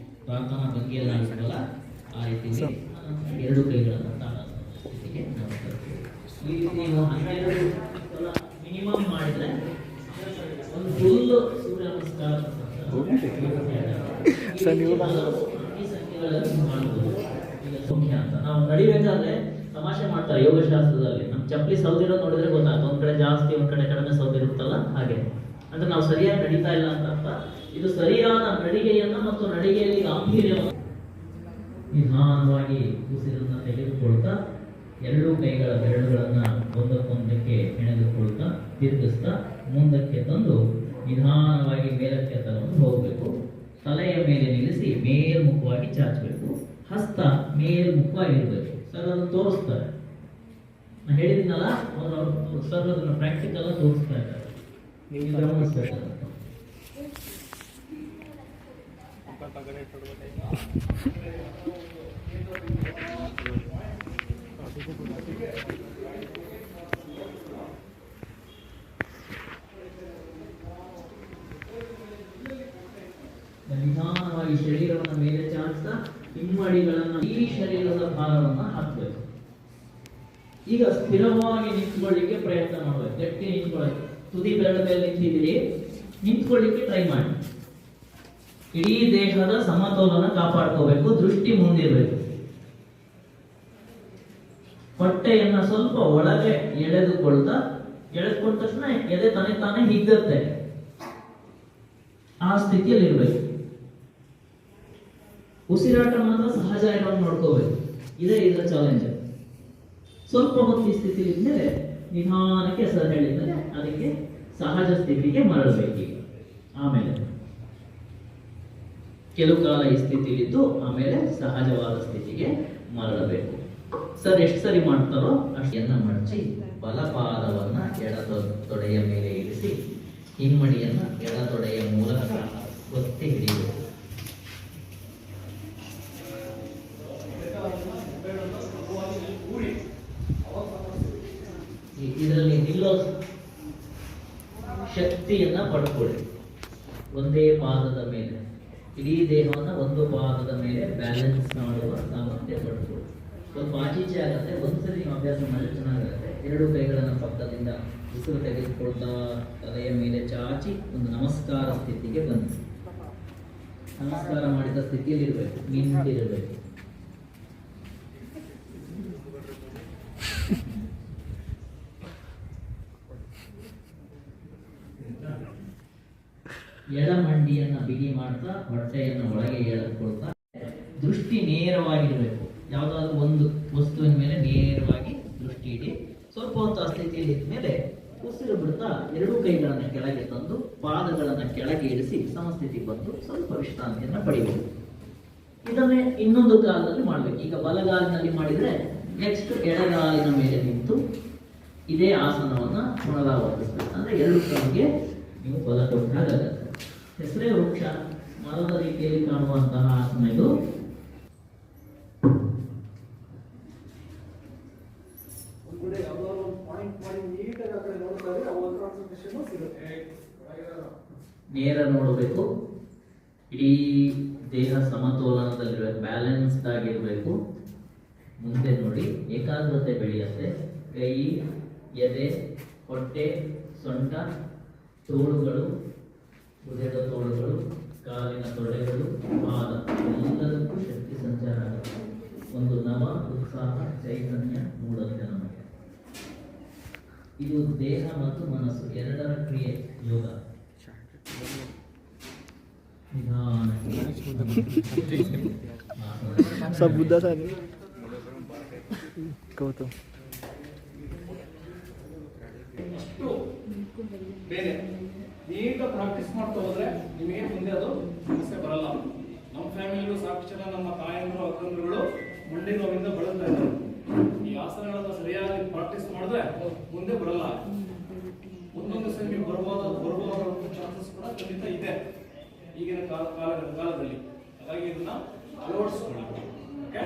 B: ಪ್ರಾರ್ಥನಾ ಭಂಗಿಯಲ್ಲಿ ಆಗಿರಲ್ಲ ಆ ರೀತಿಯಲ್ಲಿ 2 ಕೈಗಳನ್ನು ತಾಳಾಸನ ಸ್ಥಿತಿಗೆ ನಾವು ತರ್ತೀವಿ. ಈ ರೀತಿ ನೀವು 12 ಸಲ ಮಿನಿಮಮ್ ಮಾಡಿದ್ರೆ ಒಂದು ಫುಲ್ ಸೂರ್ಯ ನಮಸ್ಕಾರ ಈ ಸಂಖ್ಯೆಗಳಲ್ಲಿ ಮಾಡ್ಬೋದು. ಈಗ ಸಂಖ್ಯೆ ಅಂತ ನಾವು ನಡಿಬೇಕಾದ್ರೆ ತಮಾಷೆ ಮಾಡ್ತಾರೆ ಯೋಗಶಾಸ್ತ್ರದಲ್ಲಿ. ನಮ್ಮ ಚಪ್ಪಲಿ ಸೌದಿರೋ ನೋಡಿದ್ರೆ ಗೊತ್ತಾಗುತ್ತೆ, ಒಂದ್ ಕಡೆ ಜಾಸ್ತಿ ಒಂದ್ ಕಡೆ ಕಡಿಮೆ ಸೌದಿರುತ್ತಲ್ಲ, ಹಾಗೆ ಅಂದ್ರೆ ನಾವು ಸರಿಯಾಗಿ ನಡೀತಾ ಇಲ್ಲ ಅಂತ ಅರ್ಥ. ಇದು ಸರಿಯಾದ ನಡಿಗೆಯನ್ನ ಮತ್ತು ನಡಿಗೆಯಲ್ಲಿ ಗಾಂಭೀರ್ಯವನ್ನು ನಿಧಾನವಾಗಿ ಉಸಿರನ್ನ ತೆಗೆದುಕೊಳ್ತಾ ಎರಡೂ ಕೈಗಳ ಬೆರಳುಗಳನ್ನ ಒಂದಕ್ಕೊಂದಕ್ಕೆ ಹೆಣೆದುಕೊಳ್ತಾ ತಿರುಗಿಸ್ತಾ ಮುಂದಕ್ಕೆ ತಂದು ನಿಧಾನವಾಗಿ ಮೇಲಕ್ಕೆ ತಗೊಂಡು ಹೋಗಬೇಕು. ತಲೆಯ ಮೇಲೆ ನಿಲ್ಲಿಸಿ ಮೇಲ್ಮುಖವಾಗಿ ಚಾಚಬೇಕು. ಹಸ್ತ ಮೇಲ್ಮುಖವಾಗಿರ್ಬೇಕು. ಸರ್ ಅದನ್ನು ತೋರಿಸ್ತಾರೆ, ನಾನು ಹೇಳಿದ್ನಲ್ಲ ಅವರು ಸರ್ ಅದನ್ನು ಪ್ರಾಕ್ಟಿಕಲ್ ತೋರಿಸ್ತಾ ಇದ್ದಾರೆ, ನೀವು ಗಮನಿಸ್ಬೇಕು. ನಿಧಾನವಾಗಿ ಶರೀರವನ್ನು ಮೇಲೆ ಚಾಚಿಸ್ತಾ ಹಿಮ್ಮಡಿಗಳನ್ನ ಈ ಶರೀರದ ಭಾರವನ್ನ ಹಾಕಬೇಕು. ಈಗ ಸ್ಥಿರವಾಗಿ ನಿಂತ್ಕೊಳ್ಳಿಕ್ಕೆ ಪ್ರಯತ್ನ ಮಾಡಬೇಕು. ಗಟ್ಟಿ ನಿಂತ್ಕೊಳ್ಳಿ. ತುದಿ ಬೆರಳ ಮೇಲೆ ನಿಂತಿದ್ದೀರಿ, ನಿಂತ್ಕೊಳ್ಳಿಕ್ಕೆ ಟ್ರೈ ಮಾಡಿ. ಇಡೀ ದೇಹದ ಸಮತೋಲನ ಕಾಪಾಡ್ಕೋಬೇಕು. ದೃಷ್ಟಿ ಮುಂದಿರಬೇಕು. ಹೊಟ್ಟೆಯನ್ನ ಸ್ವಲ್ಪ ಒಳಗೆ ಎಳೆದುಕೊಳ್ತಾ, ಎಳೆದುಕೊಂಡ ತಕ್ಷಣ ಎದೆ ತಾನೇ ಹಿಗ್ಗತ್ತೆ. ಆ ಸ್ಥಿತಿಯಲ್ಲಿ ಇರಬೇಕು. ಉಸಿರಾಟ ಮಾತ್ರ ಸಹಜ ಇರೋದು ನೋಡ್ಕೋಬೇಕು. ಇದೇ ಇದರ ಚಾಲೆಂಜ್. ಸ್ವಲ್ಪ ಹೊತ್ತು ಈ ಸ್ಥಿತಿಲಿ ಇದ್ಮೇಲೆ ನಿಧಾನಕ್ಕೆ ಸರ್ ಹೇಳಿದ್ರೆ ಅದಕ್ಕೆ ಸಹಜ ಸ್ಥಿತಿಗೆ ಮರಳಬೇಕೀಗ. ಆಮೇಲೆ ಕೆಲವು ಕಾಲ ಈ ಸ್ಥಿತಿಲಿದ್ದು ಆಮೇಲೆ ಸಹಜವಾದ ಸ್ಥಿತಿಗೆ ಮರಳಬೇಕು. ಸರ್ ಎಷ್ಟು ಸರಿ ಮಾಡ್ತಾರೋ ಅಷ್ಟನ್ನ ಮಡಚಿ ಬಲಪಾದವನ್ನ ಎಡ ತೊಡೆಯ ಮೇಲೆ ಇರಿಸಿ ಹಿಮ್ಮಡಿಯನ್ನ ಎಡ ತೊಡೆಯ ಮೂಲಕ ಒತ್ತಿ ಹಿಡಿಯಬೇಕು. ಇದರಲ್ಲಿ ನಿಲ್ಲೋ ಶಕ್ತಿಯನ್ನ ಪಡ್ಕೊಳ್ಳಿ. ಒಂದೇ ಪಾದದ ಮೇಲೆ ಇಡೀ ದೇಹವನ್ನ ಒಂದು ಪಾದದ ಮೇಲೆ ಬ್ಯಾಲೆನ್ಸ್ ಮಾಡುವ ಸಾಮರ್ಥ್ಯ ಪಡ್ಕೊಳ್ಳಿ. ಸ್ವಲ್ಪ ಆಚೀಚೆ ಆಗುತ್ತೆ. ಒಂದ್ಸರಿ ನೀವು ಅಭ್ಯಾಸ ಮಾಡಿದ್ರೆ ಚೆನ್ನಾಗಿರುತ್ತೆ. ಎರಡು ಕೈಗಳನ್ನ ಪಕ್ಕದಿಂದ ಉಸಿರು ತೆಗೆದುಕೊಳ್ತಾ ತಲೆಯ ಮೇಲೆ ಚಾಚಿ ಒಂದು ನಮಸ್ಕಾರ ಸ್ಥಿತಿಗೆ ಬನ್ನಿ. ನಮಸ್ಕಾರ ಮಾಡಿದ ಸ್ಥಿತಿಯಲ್ಲಿ ಇರಬೇಕು, ನಿಂತಿರಬೇಕು. ಎಡಮಂಡಿಯನ್ನ ಬಿಗಿ ಮಾಡ್ತಾ ಹೊಟ್ಟೆಯನ್ನು ಒಳಗೆ ಎಳೆದುಕೊಳ್ತಾ ದೃಷ್ಟಿ ನೇರವಾಗಿರಬೇಕು. ಯಾವುದಾದ್ರೂ ಒಂದು ವಸ್ತುವಿನ ಮೇಲೆ ನೇರವಾಗಿ ದೃಷ್ಟಿ ಇಡಿ. ಸ್ವಲ್ಪ ಹೊತ್ತು ಆ ಸ್ಥಿತಿಯಲ್ಲಿ ಇದ್ಮೇಲೆ ಉಸಿರು ಬಿಡ್ತಾ ಎರಡೂ ಕೈಗಳನ್ನ ಕೆಳಗೆ ತಂದು ಪಾದಗಳನ್ನ ಕೆಳಗೆ ಇಳಿಸಿ ಸಮಸ್ಥಿತಿಗೆ ಬಂದು ಸ್ವಲ್ಪ ವಿಶ್ರಾಂತಿಯನ್ನ ಪಡಿಬೇಕು. ಇದನ್ನೇ ಇನ್ನೊಂದು ಕಾಲದಲ್ಲಿ ಮಾಡ್ಬೇಕು. ಈಗ ಬಲಗಾಲಿನಲ್ಲಿ ಮಾಡಿದ್ರೆ ನೆಕ್ಸ್ಟ್ ಎಡಗಾಲಿನ ಮೇಲೆ ನಿಂತು ಇದೇ ಆಸನವನ್ನ ಪುನರಾವರ್ತಿಸ್ಬೇಕು. ಅಂದ್ರೆ ಎರಡು ಕಾಲಿಗೆ ನೀವು ಬಲ ಕೊಟ್ಟಾಗತ್ತೆ. ಹೆಸರೇ ವೃಕ್ಷ, ಮರದ ರೀತಿಯಲ್ಲಿ ಕಾಣುವಂತಹ ಆಸನ ಇದು. ನೇರ ನೋಡಬೇಕು. ಇಡೀ ದೇಹ ಸಮತೋಲನದಲ್ಲಿರಬೇಕು, ಬ್ಯಾಲೆನ್ಸ್ಡ್ ಆಗಿರಬೇಕು. ಮುಂದೆ ನೋಡಿ, ಏಕಾಗ್ರತೆ ಬೆಳೆಯುತ್ತೆ. ಕೈ, ಎದೆ, ಹೊಟ್ಟೆ, ಸೊಂಟ, ತೋಳುಗಳು, ಭುಜದ ತೋಳುಗಳು, ಕಾಲಿನ ತೊಡೆಗಳು, ಪಾದ ಎಲ್ಲದಕ್ಕೂ ಶಕ್ತಿ ಸಂಚಾರ ಆಗುತ್ತೆ. ಒಂದು ನವ ಉತ್ಸಾಹ ಚೈತನ್ಯ ಮೂಡುತ್ತೆ ನಮಗೆ. ಇದು ದೇಹ ಮತ್ತು ಮನಸ್ಸು ಎರಡರ ಕ್ರಿಯೆ ಯೋಗ.
D: सब बुद्धा था गौतम
A: ಬೇರೆ ನೀಟಾಗಿ ಪ್ರಾಕ್ಟೀಸ್ ಮಾಡ್ತಾ ಹೋದ್ರೆ ನಿಮಗೆ ಮುಂದೆ ಅದು ಸಮಸ್ಯೆ ಬರಲ್ಲ. ನಮ್ಮ ಫ್ಯಾಮಿಲಿಗೂ ಸಾಕಷ್ಟು ಜನ ನಮ್ಮ ತಾಯಂದ್ರು ಅಕ್ಕಂದ್ರುಗಳು ಮಂಡಿ ನೋವಿಂದ ಬಳಲ್ತಾ ಇದ್ದಾರೆ. ಈ ಆಸನಗಳನ್ನ ಸರಿಯಾಗಿ ಪ್ರಾಕ್ಟೀಸ್ ಮಾಡಿದ್ರೆ ಮುಂದೆ ಬರಲ್ಲ. ಮುಂದೊಂದು ಸರಿ ನೀವು ಬರಬಹುದಾದ ಚಾನ್ಸಸ್ ಕೂಡ ಖಂಡಿತ ಇದೆ ಈಗಿನ ಕಾಲದಲ್ಲಿ. ಹಾಗಾಗಿ ಇದನ್ನ ಅಳವಡಿಸ್ಕೊಳ್ಳಿ. ಓಕೆ,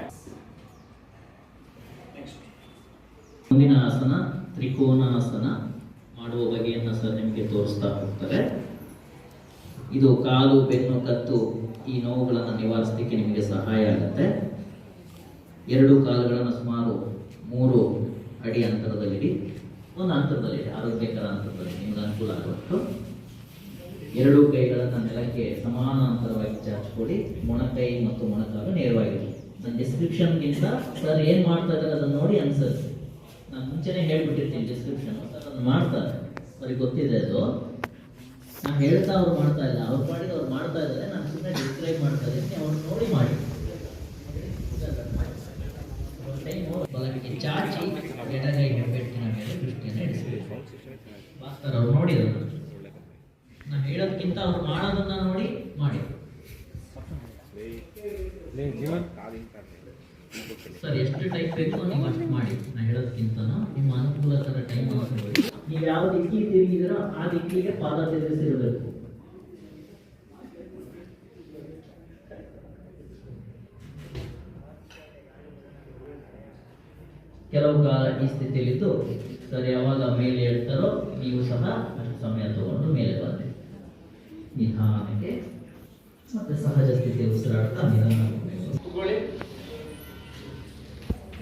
A: ನೆಕ್ಸ್ಟ್
B: ಮುಂದಿನ ಆಸನ ತ್ರಿಕೋನಾಸನ ಮಾಡುವ ಬಗೆಯನ್ನು ಸರ್ ನಿಮಗೆ ತೋರಿಸ್ತಾ ಹೋಗ್ತಾರೆ. ಇದು ಕಾಲು, ಬೆನ್ನು, ಕತ್ತು ಈ ನೋವುಗಳನ್ನು ನಿವಾರಿಸಲಿಕ್ಕೆ ನಿಮಗೆ ಸಹಾಯ ಆಗುತ್ತೆ. ಎರಡು ಕಾಲುಗಳನ್ನು ಸುಮಾರು 3 ಅಡಿ ಅಂತರದಲ್ಲಿಡಿ, ಒಂದು ಅಂತರದಲ್ಲಿಡಿ, ಆರೋಗ್ಯಕರ ಅಂತರದಲ್ಲಿ ನಿಮ್ಗೆ ಅನುಕೂಲ ಆಗುವಷ್ಟು. ಎರಡೂ ಕೈಗಳನ್ನು ನೆಲಕ್ಕೆ ಸಮಾನಾಂತರವಾಗಿ ಚಾಚಿಕೊಡಿ. ಮೊಣಕೈ ಮತ್ತು ಮೊಣಕಾಲು ನೇರವಾಗಿರಲಿ. ನನ್ನ ಡಿಸ್ಕ್ರಿಪ್ಷನ್ಗಿಂತ ಸರ್ ಏನು ಮಾಡ್ತಾ ಇದ್ದಾರೆ ಅದನ್ನು ನೋಡಿ ಅನ್ಸರ್ಸಿ. ನಾನು ಮುಂಚೆನೇ ಹೇಳ್ಬಿಟ್ಟಿರ್ತೀನಿ ಡಿಸ್ಕ್ರಿಪ್ಷನ್, ಸರ್ ಅದನ್ನು ಮಾಡ್ತಾರೆ, ಅವ್ರಿಗೆ ಗೊತ್ತಿದೆ ಅದು. ನಾನು ಹೇಳ್ತಾ ಅವ್ರು ಮಾಡ್ತಾ ಇಲ್ಲ, ಅವ್ರು ಮಾಡಿದ ಅವ್ರು ಮಾಡ್ತಾ ಇದ್ದಾರೆ, ನಾನು ಸುಮ್ಮನೆ ಡಿಸ್ಕ್ರೈಬ್ ಮಾಡ್ತಾ ಇದ್ದೀನಿ, ಅವ್ರು ನೋಡಿ ಮಾಡಿ. ಬಲಕ್ಕೆ ಚಾಚಿ ಎಡಗೈ ಹೆಬ್ಬೆಟ್ಟಿನ ಮೇಲೆ ದೃಷ್ಟಿಯನ್ನು ಇಡಿಸಬೇಕು. ಮಾಸ್ತರ್ ಅವ್ರು ನೋಡಿದ್ರು, ನಾನು ಹೇಳೋದಕ್ಕಿಂತ ಅವ್ರು ಮಾಡೋದನ್ನ ನೋಡಿ ಮಾಡಿ. ಸರ್ ಎಷ್ಟು ಟೈಪ್ ಬೇಕು ನೀವು ಅಷ್ಟು ಮಾಡಿ, ನಾನು ಹೇಳೋದಕ್ಕಿಂತನೂ ನಿಮ್ಮ ಅನುಕೂಲಕರ ಟೈಮ್ ನೋಡಿ. ನೀವು ಯಾವ ದಿಕ್ಕಿಗೆ ತಿರುಗಿದಿರೋ ಆ ದಿಕ್ಕಿಗೆ ಪಾದ ತಿರುಗಿಸಿರಬೇಕು. ಕೆಲವು ಕಾಲ ಈ ಸ್ಥಿತಿಯಲ್ಲಿದ್ದು ಸರ್ ಯಾವಾಗ ಮೇಲೆ ಹೇಳ್ತಾರೋ ನೀವು ಸಹ ಅಷ್ಟು ಸಮಯ ತಗೊಂಡು ಮೇಲೆ ಬನ್ನಿ. ನಿಧಾನಕ್ಕೆ ಮತ್ತೆ ಸಹಜ ಸ್ಥಿತಿ ಉಸಿರಾಡ್ತಾ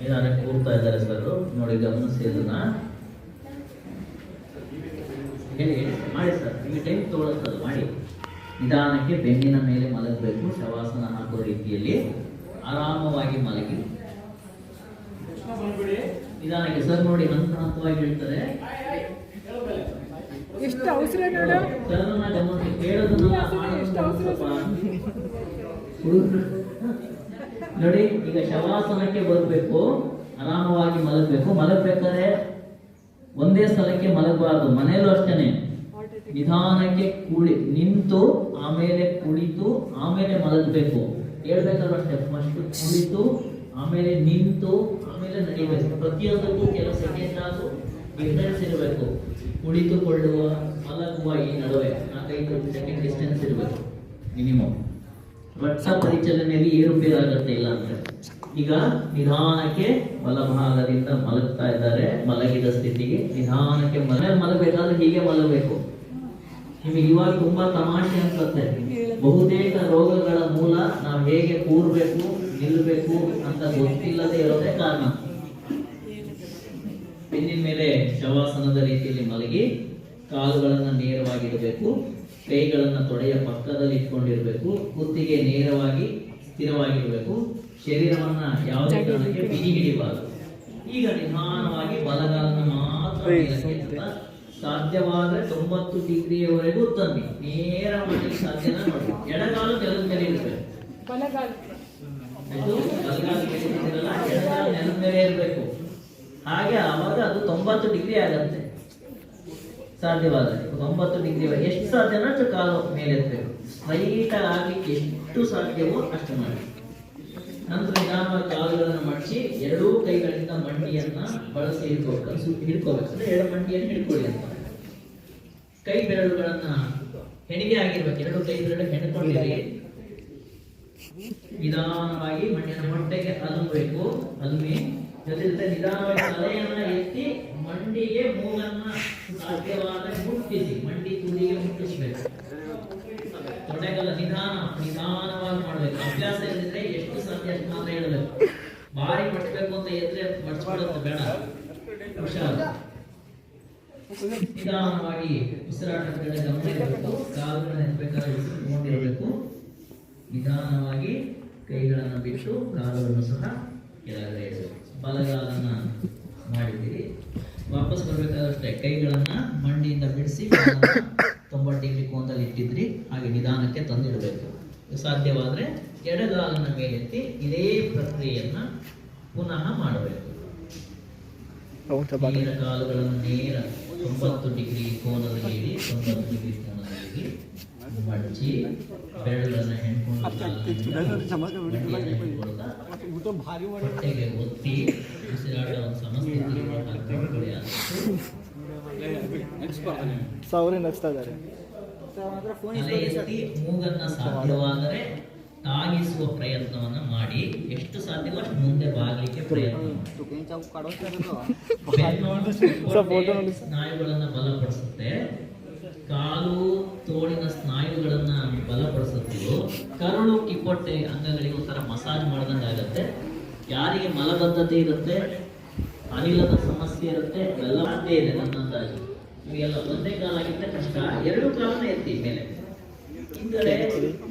B: ನಿಧಾನಕ್ಕೆ ಕೂರ್ತಾ ಇದ್ದಾರೆ ಸರ್. ನೋಡಿ ಗಮನಿಸಿ ಅದನ್ನ. ಹೇಳಿ ಮಾಡಿ ಸರ್, ನಿಮಗೆ ಟೈಮ್ ತಗೊಳ್ತದೆ ಮಾಡಿ. ನಿಧಾನಕ್ಕೆ ಬೆನ್ನಿನ ಮೇಲೆ ಮಲಗಬೇಕು. ಶವಾಸನ ಹಾಕುವ ರೀತಿಯಲ್ಲಿ ಆರಾಮವಾಗಿ ಮಲಗಿ ನಿಧಾನಕ್ಕೆ ಸರ್ ನೋಡಿ ಹಂತ ಹಂತವಾಗಿ ಹೇಳ್ತಾರೆ.
D: ಎಷ್ಟು ಅವಸರ ನೋಡು,
B: ಸರ್ನ ಗಮನಿಸಿ ಕೇಳೋದನ್ನ ನೋಡಿ. ಈಗ ಶವಾಸನಕ್ಕೆ ಬರಬೇಕು, ಆರಾಮವಾಗಿ ಮಲಗಬೇಕು. ಮಲಗಬೇಕಾದ್ರೆ ಒಂದೇ ಸ್ಥಳಕ್ಕೆ ಮಲಗಬಾರದು. ಮನೆಯಲ್ಲೂ ಅಷ್ಟೇನೆ, ನಿಧಾನಕ್ಕೆ ನಿಂತು ಆಮೇಲೆ ಕುಳಿತು ಆಮೇಲೆ ಮಲಗಬೇಕು. ಹೇಳ್ಬೇಕಾದ್ರೂ ಅಷ್ಟೇ, ಫಸ್ಟ್ ಕುಳಿತು ಆಮೇಲೆ ನಿಂತು ಆಮೇಲೆ ನಡಿಬೇಕು. ಪ್ರತಿಯೊಂದಕ್ಕೂ ಕೆಲವು ಸೆಕೆಂಡ್ ಆದರೂ ಡಿಫರೆನ್ಸ್ ಇರಬೇಕು. ಕುಳಿತುಕೊಳ್ಳುವ ಮಲಗುವ ಈ ನಡುವೆ 4-5 ಸೆಕೆಂಡ್ ಡಿಸ್ಟೆನ್ಸ್ ಇರಬೇಕು ಮಿನಿಮಮ್. ರಕ್ತ ಪರಿಚಲನೆಯಲ್ಲಿ ಏರುಪೇರಾಗತ್ತೆ ಇಲ್ಲ ಅಂದ್ರೆ. ಈಗ ನಿಧಾನಕ್ಕೆ ಬಲಭಾಗದಿಂದ ಮಲಗ್ತಾ ಇದ್ದಾರೆ, ಮಲಗಿದ ಸ್ಥಿತಿಗೆ ನಿಧಾನಕ್ಕೆ ಮಲಗಬೇಕಾದ್ರೆ ಹೀಗೆ ಮಲಗಬೇಕು. ನಿಮಗೆ ಇವಾಗ ತುಂಬಾ ತಮಾಷೆ ಅನ್ಸುತ್ತೆ. ಬಹುತೇಕ ರೋಗಗಳ ಮೂಲ ನಾವು ಹೇಗೆ ಕೂರ್ಬೇಕು ನಿಲ್ಲಬೇಕು ಅಂತ ಗೊತ್ತಿಲ್ಲದೆ ಇರೋದೇ ಕಾರಣ. ಬೆನ್ನಿನ ಮೇಲೆ ಶವಾಸನದ ರೀತಿಯಲ್ಲಿ ಮಲಗಿ ಕಾಲುಗಳನ್ನು ನೇರವಾಗಿಡಬೇಕು. ಕೈಗಳನ್ನು ತೊಡೆಯ ಪಕ್ಕದಲ್ಲಿ ಇಟ್ಕೊಂಡಿರ್ಬೇಕು. ಕುತ್ತಿಗೆ ನೇರವಾಗಿ ಸ್ಥಿರವಾಗಿರ್ಬೇಕು. ಶರೀರವನ್ನ ಯಾವುದೇ ಕಾರಣಕ್ಕೆ ಬಿಗಿ ಹಿಡಿಬಾರದು. ಈಗ ನಿಧಾನವಾಗಿ ಬಲಗಾಲನ್ನು ಮಾತ್ರ ಸಾಧ್ಯವಾದ್ರೆ 90 ಡಿಗ್ರಿಯವರೆಗೂ ತನ್ನಿ. ನೇರ ಮಾಡಲಿಕ್ಕೆ ಸಾಧ್ಯನ ನೋಡಿ. ಎಡಗಾಲು ನೆಲದ ಮೇಲೆ ಇರಬೇಕು.
D: ಬಲಗಾಲ
B: ಎಡಗಾಲು ನೆಲದ ಮೇಲೆ ಇರಬೇಕು. ಹಾಗೆ ಆವಾಗ ಅದು 90 ಡಿಗ್ರಿ ಆಗತ್ತೆ. ಸಾಧ್ಯವಾದರೆ 90 ಡಿಗ್ರಿ ಎಷ್ಟು ಸಾಧ್ಯನೋ ಅಷ್ಟು ಕಾಲು ಮೇಲೆ ಎತ್ತಬೇಕು. ಸ್ಟ್ರೈಟ್ ಆಗ್ಲಿಕ್ಕೆ ಎಷ್ಟು ಸಾಧ್ಯವೋ ಅಷ್ಟು ಮಾಡಿ. ನಂತರ ನಿಧಾನವಾಗಿ ಕಾಲುಗಳನ್ನು ಮಡಚಿ ಎರಡೂ ಕೈಗಳಿಂದ ಮಂಡಿಯನ್ನ ಬಳಸಿ ಹಿಡ್ಕೋಬೇಕು. ಎರಡು ಮಂಡಿಯನ್ನು ಹಿಡ್ಕೊಳ್ಳಿ ಅಂತ. ಕೈ ಬೆರಳುಗಳನ್ನ ಹೆಣಿಗೆ ಆಗಿರ್ಬೇಕು. ಎರಡು ಕೈ ಬೆರಳು ಹೆಣ್ಕೊಂಡಿರಿ. ನಿಧಾನವಾಗಿ ಮಂಡಿಯನ್ನು ಹೊಟ್ಟೆಗೆ ಅಲುಬೇಕು. ಅಲ್ಮಿ ಜೊತೆ ನಿಧಾನವಾಗಿ ತಲೆಯನ್ನ ಎತ್ತಿ ಮಂಡಿಗೆ ಮೂಗನ್ನ ಸಾಧ್ಯವಾದ ಮುಟ್ಟಿಸಿ ಮಂಡಿ ತುದಿಗೆ ಮುಟ್ಟಿಸಬೇಕು. ತೊಡೆಗಳ ನಿಧಾನವಾಗಿ ಮಾಡಬೇಕು. ಅಭ್ಯಾಸ ಇಲ್ಲದಿದ್ರೆ ಎಷ್ಟು ಸಾಧ್ಯ ಅಷ್ಟು ಮಾತ್ರ ಹೇಳಬೇಕು. ಭಾರಿ ಮಟ್ಟಬೇಕು ಅಂತ ಎದ್ರೆ ಮಡ್ಸ್ಕೊಳ್ಳೋದು ಬೇಡ. ಹುಷಾರು. ನಿಧಾನವಾಗಿ ಉಸಿರಾಟದ ಕಡೆ ಗಮನ ಇರಬೇಕು. ಕಾಲುಗಳನ್ನು ಎತ್ತಬೇಕಾದ್ರೆ ಇಟ್ಕೊಂಡಿರಬೇಕು. ನಿಧಾನವಾಗಿ ಕೈಗಳನ್ನು ಬಿಟ್ಟು ಕಾಲುಗಳನ್ನು ಸಹ ಕೆಳಗಡೆ ಇಡಬೇಕು. ಬಲಗಾಲನ್ನ ಮಾಡಿದ್ದೀರಿ. ವಾಪಸ್ ಬರ್ಬೇಕಾದಷ್ಟೇ ಕೈಗಳನ್ನ ಮಂಡಿಯಿಂದ ಬಿಡಿಸಿ 90 ಡಿಗ್ರಿ ಕೋನದಲ್ಲಿ ಇಟ್ಟಿದ್ರಿ. ಹಾಗೆ ನಿಧಾನಕ್ಕೆ ತಂದಿಡಬೇಕು. ಸಾಧ್ಯವಾದ್ರೆ ಎಡಗಾಲನ್ನ ಮೇಲೆತ್ತಿ ಇದೇ ಪ್ರಕ್ರಿಯೆಯನ್ನ ಪುನಃ ಮಾಡಬೇಕು. ನೇರ ಕಾಲುಗಳನ್ನು ನೇರ 90 ಡಿಗ್ರಿ ಕೋನದಲ್ಲಿ ಇಡಿ. 90 ಡಿಗ್ರಿ ಕೋನದಲ್ಲಿ ಮಡಚಿ ಬೆರಳುಗಳನ್ನು ಹೊಟ್ಟೆಗೆ ಒತ್ತಿ ಉಸಿರಾಟವನ್ನು ಸಮಸ್ಥಿತಿಯಲ್ಲಿ ತಲೆ ಎತ್ತಿ ಮೂಗನ್ನ ಸಾಧ್ಯವಾದರೆ ತಾಗಿಸುವ ಪ್ರಯತ್ನವನ್ನ ಮಾಡಿ. ಎಷ್ಟು ಸಾಧ್ಯವೋ ಅಷ್ಟು ಮುಂದೆ ಬಾಗಲಿಕ್ಕೆ ಪ್ರಯತ್ನ. ಸ್ನಾಯುಗಳನ್ನ ಬಲಪಡಿಸುತ್ತೆ. ಕಾಲು ತೋಳಿನ ಸ್ನಾಯುಗಳನ್ನ ಬಲಪಡಿಸುತ್ತೀವೋ ಕರುಳು ಕಿಪ್ಪೊಟ್ಟೆ ಅಂಗಗಳಿಗೆ ಒಂಥರ ಮಸಾಜ್ ಮಾಡ್ದಂಗೆ ಆಗುತ್ತೆ. ಯಾರಿಗೆ ಮಲಬದ್ಧತೆ ಇರುತ್ತೆ ಅನಿಲದ ಸಮಸ್ಯೆ ಇರುತ್ತೆ, ಎಲ್ಲ ಅದೇ ಇದೆ ನನ್ನ ಅಂದಾಜು. ನಿಮಗೆಲ್ಲ ಒಂದೇ ಕಾಲ ಆಗಿದ್ರೆ ಕಷ್ಟ, ಎರಡು ಕಾಲನೇ ಎತ್ತಿ ಮೇಲೆ ಹಿಂದೆ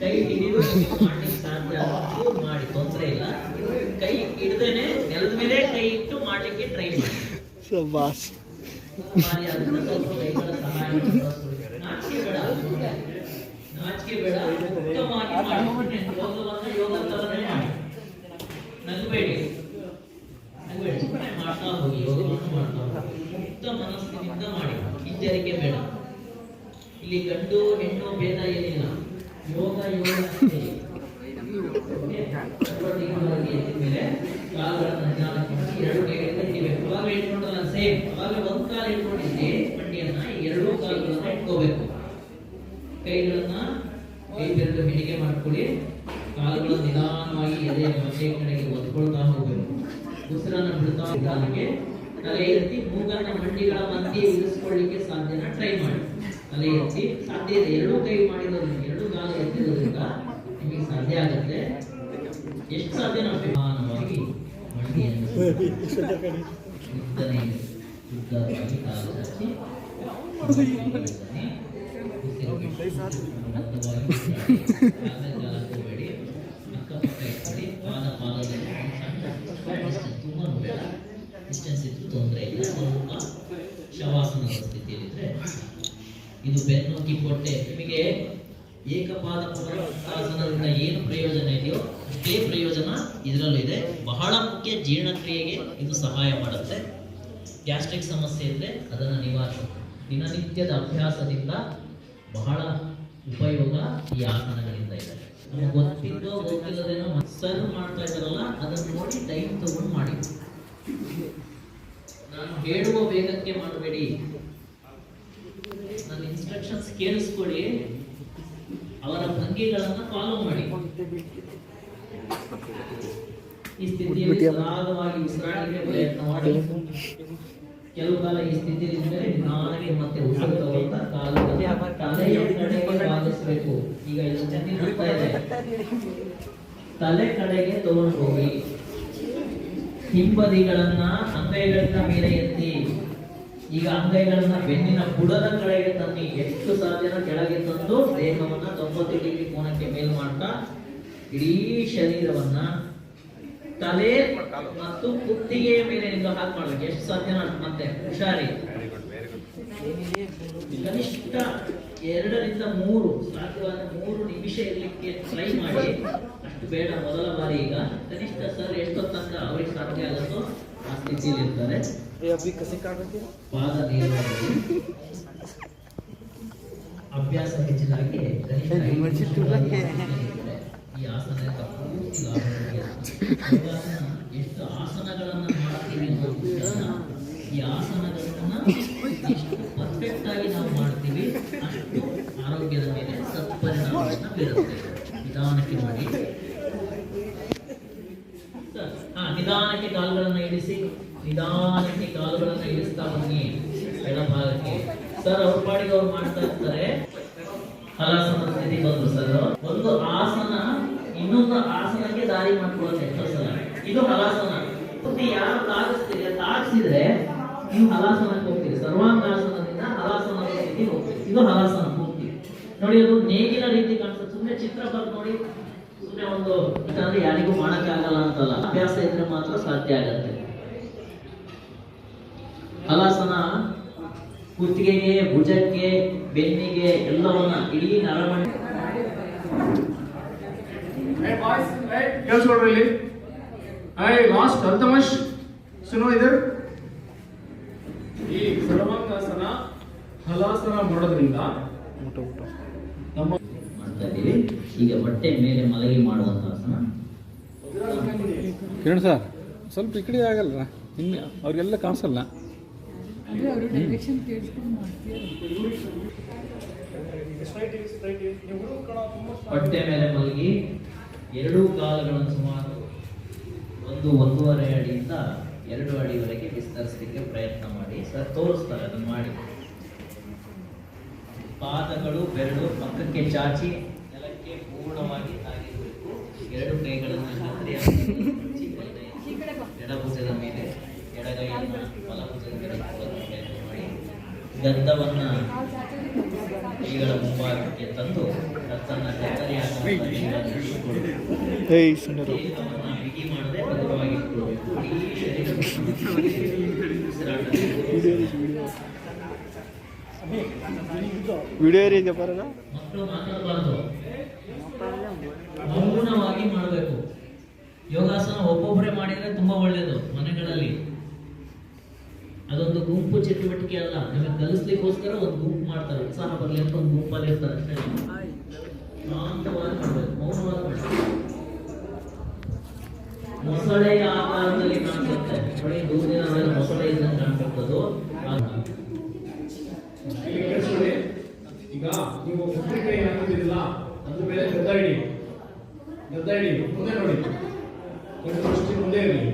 B: ಕೈ ಹಿಡಿದು ಮಾಡ್ಲಿಕ್ಕೆ ಸಾಧ್ಯ ಆದಷ್ಟು ಮಾಡಿ, ತೊಂದರೆ ಇಲ್ಲ. ಕೈ ಹಿಡ್ದೇನೆ ನೆಲದ ಮೇಲೆ ಕೈ ಇಟ್ಟು ಮಾಡ್ಲಿಕ್ಕೆ ಟ್ರೈ ಮಾಡಿ. ಮಾಡಿ ಅದನ್ನ ಸ್ವಲ್ಪ ಕೈಗಳ ಸಹಾಯವನ್ನು ಬಳಸ್ಕೊಳ್ಳಿ. ನಾಚಿಕೆ ಬೇಡ, ಉತ್ತಮವಾಗಿ ಮಾಡಿ. ಯೋಗವನ್ನ ಯೋಗ ತರನೇ ಮಾಡಿ, ನಗಬೇಡಿ, ಸುಮ್ಮನೆ ಮಾಡ್ತಾ ಹೋಗಿ, ಯೋಗವನ್ನು ಮಾಡ್ತಾ ಹೋಗಿ, ಮುಕ್ತ ಮನಸ್ಸಿನಿಂದ ಮಾಡಿ, ಹಿಂಜರಿಕೆ ಬೇಡ. ಇಲ್ಲಿ ಗಂಡು ಹೆಣ್ಣು ಭೇದ ಏನಿಲ್ಲ, ಯೋಗ ಅಷ್ಟೇ. ಮೇಲೆ ಕಾಲುಗಳನ್ನು ನಿಧಾನಕ್ಕೆ ಮಾಡಿ, ಎರಡು ಕೈಗಳಿಂದ ಹಿಡಿಬೇಕು. ಅವಾಗ ಇಟ್ಕೊಂಡಲ್ಲ ಸೇಮ್, ಅವಾಗ ಒಂದು ಕಾಲು ಇಟ್ಕೊಂಡಿದ್ದೆ ಮಂಡಿಯನ್ನ, ಎರಡೂ ಕಾಲುಗಳನ್ನ ಇಟ್ಕೋಬೇಕು. ಕೈಗಳನ್ನ ಕೈ ಬೆರಳು ಹಿಡಿಗೆ ಮಾಡ್ಕೊಳ್ಳಿ. ಕಾಲುಗಳನ್ನು ನಿಧಾನವಾಗಿ ಎದೆ ಮಧ್ಯೆ ಕಡೆಗೆ ಒತ್ಕೊಳ್ತಾ ಹೋಗಬೇಕು. ಉಸಿರನ್ನು ಬಿಡ್ತಾ ನಿಧಾನಕ್ಕೆ ತಲೆ ಎತ್ತಿ ಮೂಗನ್ನ ಮಂಡಿಗಳ ಮಧ್ಯೆ ಇರಿಸ್ಕೊಳ್ಳಿಕ್ಕೆ ಸಾಧ್ಯನ ಟ್ರೈ ಮಾಡಿ. ತಲೆ ಎತ್ತಿ ಸಾಧ್ಯ ಇದೆ, ಎರಡೂ ಕೈ ಮಾಡಿರೋದ್ರಿಂದ, ಎರಡು ಕಾಲು ಎತ್ತಿರೋದ್ರಿಂದ ನಿಮಗೆ ಸಾಧ್ಯ ಆಗುತ್ತೆ. ಎಷ್ಟು ಸಾಧ್ಯ ನಾವು ನಿಧಾನವಾಗಿ ಮಂಡಿಯನ್ನು ಉದ್ದವಾಗಿ ಕಾಲು ಚಾಚಿ ಹೋಗಬೇಡಿ. ಅಕ್ಕಪಕ್ಕ ಇಟ್ಕೊಳ್ಳಿ. ಪಾದದಲ್ಲಿ ತುಂಬ ಬೇಡ, ಡಿಸ್ಟೆನ್ಸ್ ಇದ್ದು ತೊಂದರೆ ಇಲ್ಲ. ಸ್ವಲ್ಪ ಶವಾಸನದ ಸ್ಥಿತಿಯಲ್ಲಿದ್ರೆ ಇದು ಬೆನ್ನು ಕಿಪ್ಪೊಟ್ಟೆ. ನಿಮಗೆ ಏಕಪಾದ ಪುನರುತ್ಥಾಸನದಿಂದ ಏನು ಪ್ರಯೋಜನ ಇದೆಯೋ ಅಷ್ಟೇ ಪ್ರಯೋಜನ ಇದರಲ್ಲೂ ಇದೆ. ಬಹಳ ಮುಖ್ಯ, ಜೀರ್ಣಕ್ರಿಯೆಗೆ ಇದು ಸಹಾಯ ಮಾಡುತ್ತೆ. ಗ್ಯಾಸ್ಟ್ರಿಕ್ ಸಮಸ್ಯೆ ಇದ್ದರೆ ಅದನ್ನು ನಿವಾರಿಸುತ್ತೆ. ದಿನನಿತ್ಯದ ಅಭ್ಯಾಸದಿಂದ ಬಹಳ ಉಪಯೋಗ ಈ ಆಸನಗಳಿಂದ ಇದೆ. ನಮಗೆ ಗೊತ್ತಿದ್ದೋ ಗೊತ್ತಿಲ್ಲದೇನೋ ಸರ್ವ್ ಮಾಡ್ತಾ ಇದ್ದಾರಲ್ಲ, ಅದನ್ನು ನೋಡಿ ಟೈಮ್ ತಗೊಂಡು ಮಾಡಿ. ನಾನು ಹೇಳುವ ವೇಗಕ್ಕೆ ಮಾಡಬೇಡಿ, ನನ್ನ ಇನ್ಸ್ಟ್ರಕ್ಷನ್ಸ್ ಕೇಳಿಸ್ಕೊಳ್ಳಿ, ಅವರ ಭಂಗಿಗಳನ್ನು ಫಾಲೋ ಮಾಡಿ. ಈ ಸ್ಥಿತಿಯಲ್ಲಿ ಸರಾಗವಾಗಿ ಉಸಿರಾಡಲಿಕ್ಕೆ ಪ್ರಯತ್ನ ಮಾಡಿ. ಕೆಲವು ಕಾಲ ಈ ಸ್ಥಿತಿಯಲ್ಲಿ ಇದ್ದರೆ ನಿಧಾನಕ್ಕೆ ಮತ್ತೆ ಉಸಿರು ತಗೊಳ್ತಾ ಕಾಲುಗಳಲ್ಲಿ ತಲೆಯ ಕಡೆಗೆ ಬಾಗಿಸಬೇಕು. ಈಗ ಇದು ಚೆನ್ನಿ ಬರ್ತಾ ಇದೆ, ತಲೆ ಕಡೆಗೆ ತಗೊಂಡು ಹೋಗಿ ಹಿಂಬದಿಗಳನ್ನ ಅಂಗೈಗಳಿಂದ ಮೇಲೆ ಎತ್ತಿ. ಈಗ ಅಂಗೈಗಳನ್ನ ಬೆನ್ನಿನ ಬುಡದ ಕಡೆಗೆ ತನ್ನಿ. ಎಷ್ಟು ಸಾಧ್ಯನ ಕೆಳಗೆ ತಂದು ದೇಹವನ್ನ 90 ಡಿಗ್ರಿ ಕೋನಕ್ಕೆ ಮೇಲ್ ಮಾಡ್ತಾ ಇಡೀ ಶರೀರವನ್ನ ತಲೆ ಮತ್ತು ಕುತ್ತಿಗೆಯ ಮೇಲೆ ನಿಂದು ಹಾಕಿ ಮಾಡ್ಬೇಕು. ಎಷ್ಟು ಸಾಧ್ಯನ ಮತ್ತೆ ಹುಷಾರಿ. ಕನಿಷ್ಠ 2 ರಿಂದ 3 ಸಾಧ್ಯವಾದ 3 ನಿಮಿಷ ಇರ್ಲಿಕ್ಕೆ ಟ್ರೈ ಮಾಡಿ. ಅಷ್ಟು ಬೇಡ ಮೊದಲ ಬಾರಿ. ಈಗ ಕನಿಷ್ಠ ಸರ್ ಎಷ್ಟೊತ್ತ ತನಕ ಅವ್ರಿಗೆ ಸಾಧ್ಯ ಆಗುತ್ತೋ ಆ ಸ್ಥಿತಿಯಲ್ಲಿ ಇರ್ತಾರೆ. ಪಾದ ನೇರವಾಗಿ ಅಭ್ಯಾಸ ಹೆಚ್ಚಿದಾಗಿ ಕನಿಷ್ಠ 5 ನಿಮಿಷ ಈ ಆಸನದಿಂದ ಪೂರ್ತಿ ಲಾಭ. ಎಷ್ಟು ಆಸನಗಳನ್ನ ಮಾಡ್ತೀವಿ ಅನ್ನೋದನ್ನ, ಈ ಆಸನಗಳನ್ನ ಎಷ್ಟು ಪರ್ಫೆಕ್ಟ್ ಆಗಿ ನಾವು ಮಾಡ್ತೀವಿ ಅಷ್ಟು ಆರೋಗ್ಯದ ಮೇಲೆ ಸತ್ಪರಿಣಾಮವನ್ನು ಬೀರುತ್ತೆ. ನಿಧಾನಕ್ಕೆ ಮಾಡಿ. ನಿಧಾನಕ್ಕೆ ಕಾಲುಗಳನ್ನ ಇಳಿಸಿ, ನಿಧಾನಕ್ಕೆ ಕಾಲುಗಳನ್ನ ಇಳಿಸ್ತಾ ಬನ್ನಿ ಎಡಭಾಗಕ್ಕೆ. ಸರ್ ಅವ್ರ ಪಾಡಿಗೆ ಅವ್ರು ಮಾಡ್ತಾ ಇರ್ತಾರೆ. ಹಲಾಸನ ಸ್ಥಿತಿ ಬಂದ್ರು ಸರ್. ಒಂದು ಆಸನ ಇನ್ನೊಂದು ಆಸನಕ್ಕೆ ದಾರಿ ಮಾಡ್ಕೊಳ್ಳೋದು ಎಷ್ಟೋ ಸಲ. ಇದು ಹಲಾಸನ. ಯಾರು ತಾಗಿಸ್ತೀರಿ, ತಾಗಿಸಿದ್ರೆ ನೀವು ಹಲಾಸನಕ್ಕೆ ಹೋಗ್ತೀರಿ. ಸರ್ವಾಂಗಾಸನದಿಂದ ಹಲಾಸನದ ಸ್ಥಿತಿ ಹೋಗ್ತೀರಿ. ಇದು ಹಲಾಸನ ಪೂರ್ತಿ. ನೋಡಿ, ಅದು ನೇಗಿನ ರೀತಿ ಕಾಣಿಸುತ್ತೆ. ಸುಮ್ಮನೆ ಚಿತ್ರ ಬರ್ದು ನೋಡಿ, ಸುಮ್ಮನೆ ಒಂದು ಅಂದ್ರೆ ಯಾರಿಗೂ ಮಾಡಕ್ಕಾಗಲ್ಲ ಅಂತಲ್ಲ, ಅಭ್ಯಾಸ ಇದ್ರೆ ಮಾತ್ರ ಸಾಧ್ಯ ಆಗತ್ತೆ. ಹಲಾಸನ ಕುತ್ತಿಗೆಗೆ, ಭುಜಕ್ಕೆ, ಬೆನ್ನಿಗೆ ಎಲ್ಲವನ್ನ ಇಡೀ ನರಮಂಡ.
A: ಕೇಳಿಸ್ಕೊಳ್ರಿ ಇಲ್ಲಿ. ಲಾಸ್ಟ್ ಅಲ್ತಮಶ್ ಸುನೋ ಇದರ್. ಈ ಸರ್ವಾಂಗಾಸನ ಹಲಾಸನ ಮಾಡೋದ್ರಿಂದ ನಮ್ಮ
B: ಮಾಡ್ತಾ ಇದ್ದೀವಿ. ಈಗ ಹೊಟ್ಟೆ ಮೇಲೆ ಮಲಗಿ ಮಾಡುವಂತ ಆಸನ.
C: ಕಿರಣ್ ಸರ್ ಸ್ವಲ್ಪ ಈ ಕಡೆ ಆಗಲ್ಲ, ಇನ್ನು ಅವ್ರಿಗೆಲ್ಲ ಕಾಣಿಸಲ್ಲ.
B: ಹೊಟ್ಟೆ ಮೇಲೆ ಮಲಗಿ ಎರಡೂ ಕಾಲುಗಳನ್ನು ಸುಮಾರು 1-1.5 ಅಡಿಯಿಂದ 2 ಅಡಿವರೆಗೆ ವಿಸ್ತರಿಸಲಿಕ್ಕೆ ಪ್ರಯತ್ನ ಮಾಡಿ. ಸರ್ ತೋರಿಸ್ತಾರೆ, ಅದನ್ನು ಮಾಡಿ. ಪಾದಗಳು ಬೆರಳು ಪಕ್ಕಕ್ಕೆ ಚಾಚಿ ನೆಲಕ್ಕೆ ಪೂರ್ಣವಾಗಿ ತಾಗಿರಬೇಕು. 2 ಕೈಗಳನ್ನು ಎಡಭುಜದ ಮೇಲೆ, ಎಡಗಾಲ ಎಡಗೈಯನ್ನು ಬಲಭುಜಕ್ಕೆ ಪ್ರಯತ್ನ ಮಾಡಿ ಗದ್ದವನ್ನು ಕೈಗಳ ಮುಂಭಾಗಕ್ಕೆ ತಂದು ಕತ್ತನ್ನು ಕತ್ತರಿ ದೇಹವನ್ನು ಬಿಗಿ ಮಾಡದೆ ಹಗುರವಾಗಿ ಇಟ್ಕೊಳ್ಬೇಕು. ಇಡೀ ಮಕ್ಕಳು ಮಾತಾಡಬಾರ್ದು, ಮೌನವಾಗಿ ಮಾಡಬೇಕು. ಯೋಗಾಸನ ಒಬ್ಬೊಬ್ಬರೇ ಮಾಡಿದ್ರೆ ತುಂಬಾ ಒಳ್ಳೆಯದು. ಮನೆಗಳಲ್ಲಿ ಅದೊಂದು ಗುಂಪು ಚಟುವಟಿಕೆ ಅಲ್ಲ, ನಮಗೆ ಕಲಿಸ್ಲಿಕ್ಕೋಸ್ಕರ ಒಂದು ಗುಂಪು ಮಾಡ್ತಾರೆ, ಉತ್ಸಾಹ ಬರಲಿ ಅಂತ ಒಂದು ಗುಂಪಲ್ಲಿ ಇರ್ತಾರೆ ಅಷ್ಟೇ. ಶಾಂತವಾಗಿ ಮಾಡಬೇಕು, ಮೌನವಾಗಿ ಮಾಡಬೇಕು. ಮೊಸಳೆಯ ಆಕಾರದಲ್ಲಿ ಕಾಣಿಸುತ್ತೆ ನೋಡಿ, ದೂರಿನ ಮೊಸಳೆ ಇದ್ದಂಗೆ ಕಾಣಿಸುತ್ತದು.
A: ಈಗ ನೀವು ಒಬ್ಬರಿ ಕೈ ಹಾಕೋದಿಲ್ಲ, ಅದ್ರ ಮೇಲೆ ಗದ್ದ ಇಡಿ, ಮುಂದೆ ನೋಡಿ, ಒಂದು ದೃಷ್ಟಿ ಮುಂದೆ ಇರಲಿ.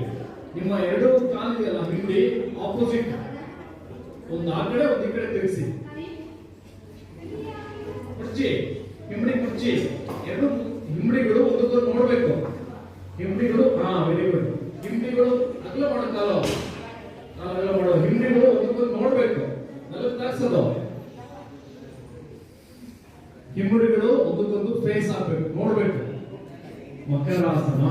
A: ನಿಮ್ಮ ಎರಡು ಕಾಲಿದೆಯಲ್ಲ ಹಿಂಡಿ ಆಪೋಸಿಟ್, ಒಂದು ಆ ಕಡೆ ಒಂದು ಈ ಕಡೆ ತಿರುಗಿಸಿ. ಕುರ್ಚಿ ಹಿಂಬಡಿ ಕುರ್ಚಿ, ಎರಡು ಹಿಂಬಡಿಗಳು ಒಂದಕ್ಕೊಂದು ನೋಡ್ಬೇಕು. ಹಿಂಬಡಿಗಳು ವೆರಿ ಗುಡ್. ಹಿಂಬಡಿಗಳು ಅಗಲ ಮಾಡೋಕ್ಕಲ್ಲ, ನಾವೆಲ್ಲ ಮಾಡೋದು ಹಿಂಬಡಿಗಳು ಒಂದಕ್ಕೊಂದು ನೋಡ್ಬೇಕು, ನಲವತ್ತಾಗ್ಸೋದು. ಹಿಂಬಡಿಗಳು ಒಂದಕ್ಕೊಂದು ಫೇಸ್ ಆಗ್ಬೇಕು, ನೋಡ್ಬೇಕು. ಮಕರಾಸನ.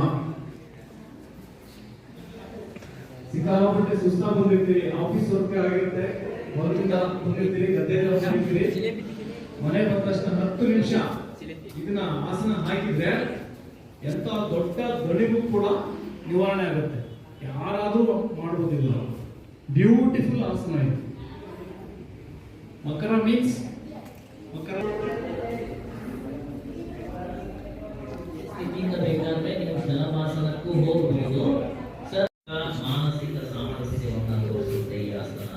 A: ಸಿಕ್ಕಾಪಟ್ಟೆ ಸುಸ್ತಾ ಬಂದಿರ್ತೀರಿ, ಆಫೀಸ್ ವರ್ಕ್ ಆಗಿರುತ್ತೆ, ಹೊರಗಿಂದ ಬಂದಿರ್ತೀರಿ, ಗದ್ದೆಯಿಂದ ಬಂದಿರ್ತೀರಿ, ಮನೆ ಬಂದ ತಕ್ಷಣ 10 ನಿಮಿಷ ಇದನ್ನ ಆಸನ ಹಾಕಿದ್ರೆ ಎಂತ ದೊಡ್ಡ ದಣಿವು ಕೂಡ ನಿವಾರಣೆ ಆಗುತ್ತೆ. ಯಾರಾದ್ರೂ ಮಾಡುವುದಿಲ್ಲ. ಬ್ಯೂಟಿಫುಲ್ ಆಸನ ಇದು. ಮಕರ ಮೀನ್ಸ್ ಮಕರ.
B: ಸ್ಥಿತಿಯಿಂದ ಬೇಕಾದ್ರೆ ನೀವು ಶಲಭಾಸನಕ್ಕೂ ಹೋಗಬಹುದು. ಮಾನಸಿಕ ಸಾಮರಸ್ಯವನ್ನು ತೋರಿಸುತ್ತೆ ಈ ಆಸನ.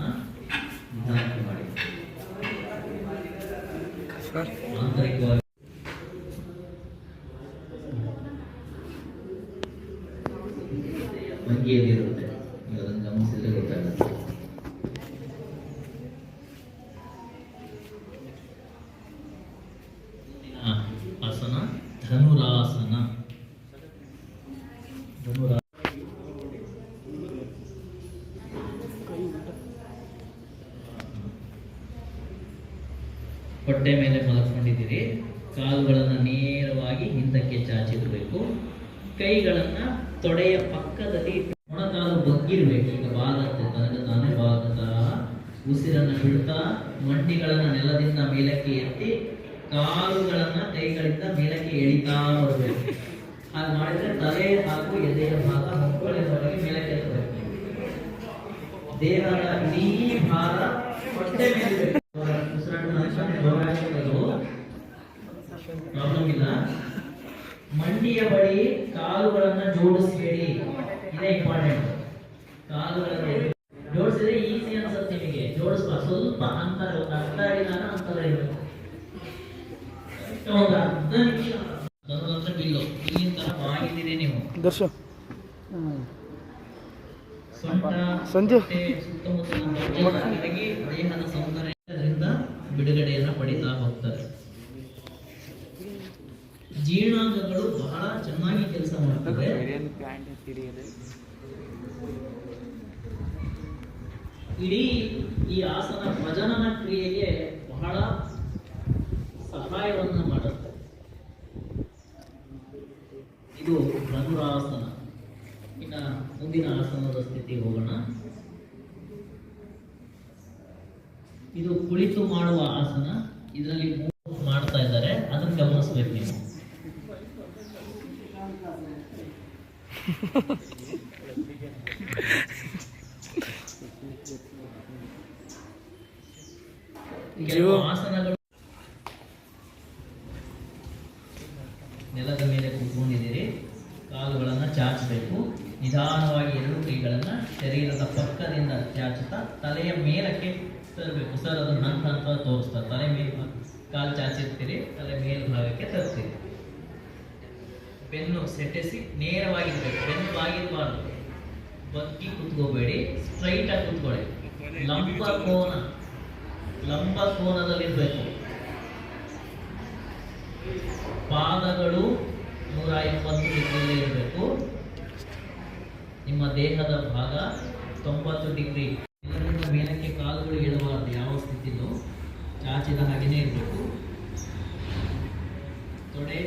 B: ನಿಧಾನಕ್ಕೆ ಮಾಡಿ, ಆಂತರಿಕವಾಗಿ ಭಂಗಿಯಲ್ಲಿರುತ್ತೆ. ನೀವು ಅದನ್ನು ಗಮನಿಸಿದ್ರೆ ಗೊತ್ತಾಗುತ್ತೆ. ಆಸನ ಧನುರಾಸನ. ಹೊಟ್ಟೆ ಮೇಲೆ ಮಲಕೊಂಡಿದ್ದೀರಿ, ಕಾಲುಗಳನ್ನು ನೇರವಾಗಿ ಹಿಂದಕ್ಕೆ ಚಾಚಿರಬೇಕು, ಕೈಗಳನ್ನ ತೊಡೆಯ ಪಕ್ಕದಲ್ಲಿ ಮೊಣಕಾಲು ಬಗ್ಗಿರ್ಬೇಕು. ಈಗ ಬಾಗತ್ತೆ, ತನಗೆ ತಾನೇ ಬಾಗುತ್ತಾ ಉಸಿರನ್ನು ಬಿಡ್ತಾ ಮಂಡಿಗಳನ್ನ ನೆಲದಿಂದ ಮೇಲಕ್ಕೆ ಎತ್ತಿ ಕಾಲುಗಳನ್ನ ಕೈಗಳಿಂದ ಮೇಲಕ್ಕೆ ಎಳಿತಾ ಬರಬೇಕು. ಹಾಗೆ ಮಾಡಿದ್ರೆ ತಲೆ ಹಾಗೂ ಎದೆಯ ಭಾಗ ಹೊಕ್ಕಳಿನವರೆಗೆ ಮೇಲಕ್ಕೆ ಎತ್ತಬೇಕು. ದೇಹದ ಇಡೀ ಭಾರ ಹೊಟ್ಟೆ ಮೇಲೆ ಪ್ರಾಬ್ಲಮ್ ಇಲ್ಲ. ಮಂಡಿಯ ಬಳಿ ಕಾಲುಗಳನ್ನ ಜೋಡಿಸಬೇಡಿ, ಇದೇ ಇಂಪಾರ್ಟೆಂಟ್. ಕಾಲುಗಳನ್ನು ಜೋಡಿಸಿದ್ರೆ ಈಸಿ ಅನ್ಸುತ್ತೆ ನಿಮಗೆ, ಜೋಡಿಸ್ಬಾರ್ದು. ಸ್ವಲ್ಪ ಅಂತರ, ಒಂದು ಅರ್ಧ ಅಡಿಗಾನ ಅಂತರ ಇರಬೇಕು. ಒಂದು ಅರ್ಧ ನಿಮಿಷ ಅದರ ಬಿಲ್ಲು ಇಲ್ಲಿನ ತರ ಬಾಗಿದ್ದೀರಿ ನೀವು. ಸೊಂಟ ಸುತ್ತಮುತ್ತಲಿನ ದೇಹದ ಸೌಂದರ್ಯದಿಂದ ಬಿಡುಗಡೆಯನ್ನು ಪಡಿತಾ ಹೋಗ್ತಾರೆ. ಜೀರ್ಣಾಂಗಗಳು ಬಹಳ ಚೆನ್ನಾಗಿ ಕೆಲಸ ಮಾಡ್ತವೆ. ಇಡೀ ಈ ಆಸನ ಪ್ರಜನನ ಕ್ರಿಯೆಗೆ ಬಹಳ ಸಹಾಯವನ್ನು ಮಾಡುತ್ತೆ. ಇದು ಧನುರಾಸನ. ಇನ್ನ ಮುಂದಿನ ಆಸನದ ಸ್ಥಿತಿ ಹೋಗೋಣ. ಇದು ಕುಳಿತು ಮಾಡುವ ಆಸನ. ಇದರಲ್ಲಿ ಮಾಡ್ತಾ ಇದ್ದಾರೆ, ಅದನ್ನು ಗಮನಿಸ್ಬೇಕು ನೀವು. ಆಸನಗಳು ನೆಲದ ಮೇಲೆ ಕೂತ್ಕೊಂಡಿದ್ದೀರಿ, ಕಾಲುಗಳನ್ನು ಚಾಚಬೇಕು. ನಿಧಾನವಾಗಿ ಎರಡು ಕೈಗಳನ್ನು ಶರೀರದ ಪಕ್ಕದಿಂದ ಚಾಚುತ್ತಾ ತಲೆಯ ಮೇಲಕ್ಕೆ ತರಬೇಕು. ಸರ್ ಅದನ್ನು ಹಂತ ತೋರಿಸ್ತಾರೆ. ತಲೆ ಮೇಲೆ ಕಾಲು ಚಾಚಿರ್ತೀರಿ, ತಲೆ ಮೇಲ್ಭಾಗಕ್ಕೆ ತರ್ತೀರಿ. ಬೆನ್ನು ಸೆಟೆಸಿ ನೇರವಾಗಿರ್ಬೇಕು, ಬೆನ್ನು ಬಾಗಿರಬಾರ್ದು. ಬಗ್ಗಿ ಕೂತ್ಕೋಬೇಡಿ, ಸ್ಟ್ರೈಟ್ ಆಗಿ ಕೂತ್ಕೊಳ್ಳಿ. ಲಂಬ ಕೋನದಲ್ಲಿರ್ಬೇಕು. ಪಾದಗಳು 180 ಡಿಗ್ರಿಯಲ್ಲಿ ಇರಬೇಕು. ನಿಮ್ಮ ದೇಹದ ಭಾಗ 90 ಡಿಗ್ರಿ ಇದರಿಂದ ಮೇಲಕ್ಕೆ ಕಾಲುಗಳು ಏಳಬಾರದು. ಯಾವ ಸ್ಥಿತಿಲೂ ಚಾಚಿದ ಹಾಗೆಯೇ ಇರಬೇಕು. ತೊಡೆ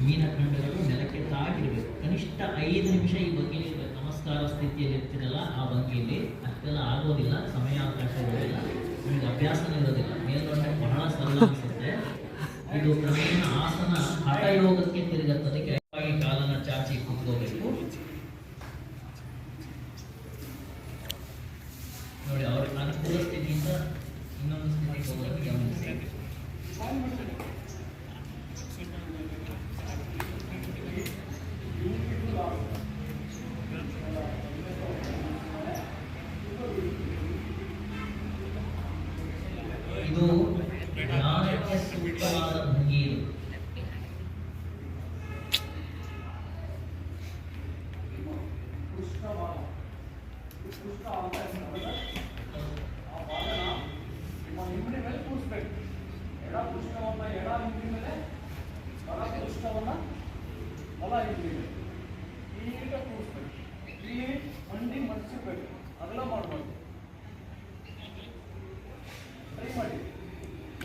B: ಮೀನಖಂಡಗಳು ನೆಲಕ್ಕೆ ತಾಗಿರಬೇಕು. ಕನಿಷ್ಠ 5 ನಿಮಿಷ ಈ ಭಂಗಿಯಲ್ಲಿ ಇರಬೇಕು. ನಮಸ್ಕಾರ ಸ್ಥಿತಿಯಲ್ಲಿ ಇರ್ತಿರಲ್ಲ ಆ ಭಂಗಿಯಲ್ಲಿ ಅಷ್ಟೆಲ್ಲ ಆಗೋದಿಲ್ಲ, ಸಮಯಾವಕಾಶ ಇರೋದಿಲ್ಲ, ನಿಮಗೆ ಅಭ್ಯಾಸನೂ ಇರೋದಿಲ್ಲ. ಮೇಲ್ನೋಟ ಬಹಳ ಸರಳ ಅನಿಸುತ್ತೆ. ಇದು ಕ್ರಮೇಣ ಆಸನ ಹಠಯೋಗಕ್ಕೆ ತಿರುಗುತ್ತದೆ. ಕೆಳಗಾಗಿ ಕಾಲನ್ನು ಚಾಚಿ ಕೂತ್ಕೋಬೇಕು. ನೋಡಿ, ಅವ್ರ ಅನುಕೂಲ ಸ್ಥಿತಿಯಿಂದ ಇನ್ನೊಂದು ಸ್ಥಿತಿಗೆ ಹೋಗೋದಕ್ಕೆ ಗಮನಿಸಿ. ಇದು ಧ್ಯಾನಕ್ಕೆ ಸೂಕ್ತವಾದ ಭಂಗಿ. ಇದು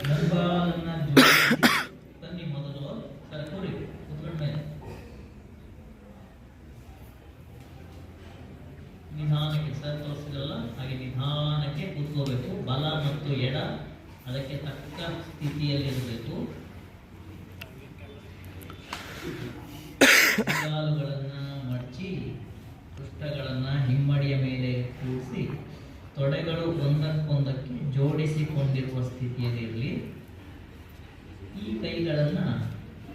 B: ಗರ್ಭಾಲನ್ನ ಜೋಡಿಸಿ ತನ್ನಿ ಮೊದಲು ಸರ್ಕೂರಿ ಕುತ್ಕೊಂಡ ಮೇಲೆ ನಿಧಾನಕ್ಕೆ ಸರ್ ತೋರಿಸಿದ್ರಲ್ಲ ಹಾಗೆ ನಿಧಾನಕ್ಕೆ ಕೂತ್ಕೋಬೇಕು. ಬಲ ಮತ್ತು ಎಡ ಅದಕ್ಕೆ ತಕ್ಕ ಸ್ಥಿತಿಯಲ್ಲಿರಬೇಕು. ಕಾಲುಗಳನ್ನ ಮಡಚಿ ಪೃಷ್ಠಗಳನ್ನ ಹಿಮ್ಮಡಿಯ ಮೇಲೆ ಕೂರಿಸಿ ತೊಡೆಗಳು ಒಂದಕ್ಕೊಂದಕ್ಕೆ ಜೋಡಿಸಿಕೊಂಡಿರುವ ಸ್ಥಿತಿಯಲ್ಲಿರಲಿ. ಈ ಕೈಗಳನ್ನ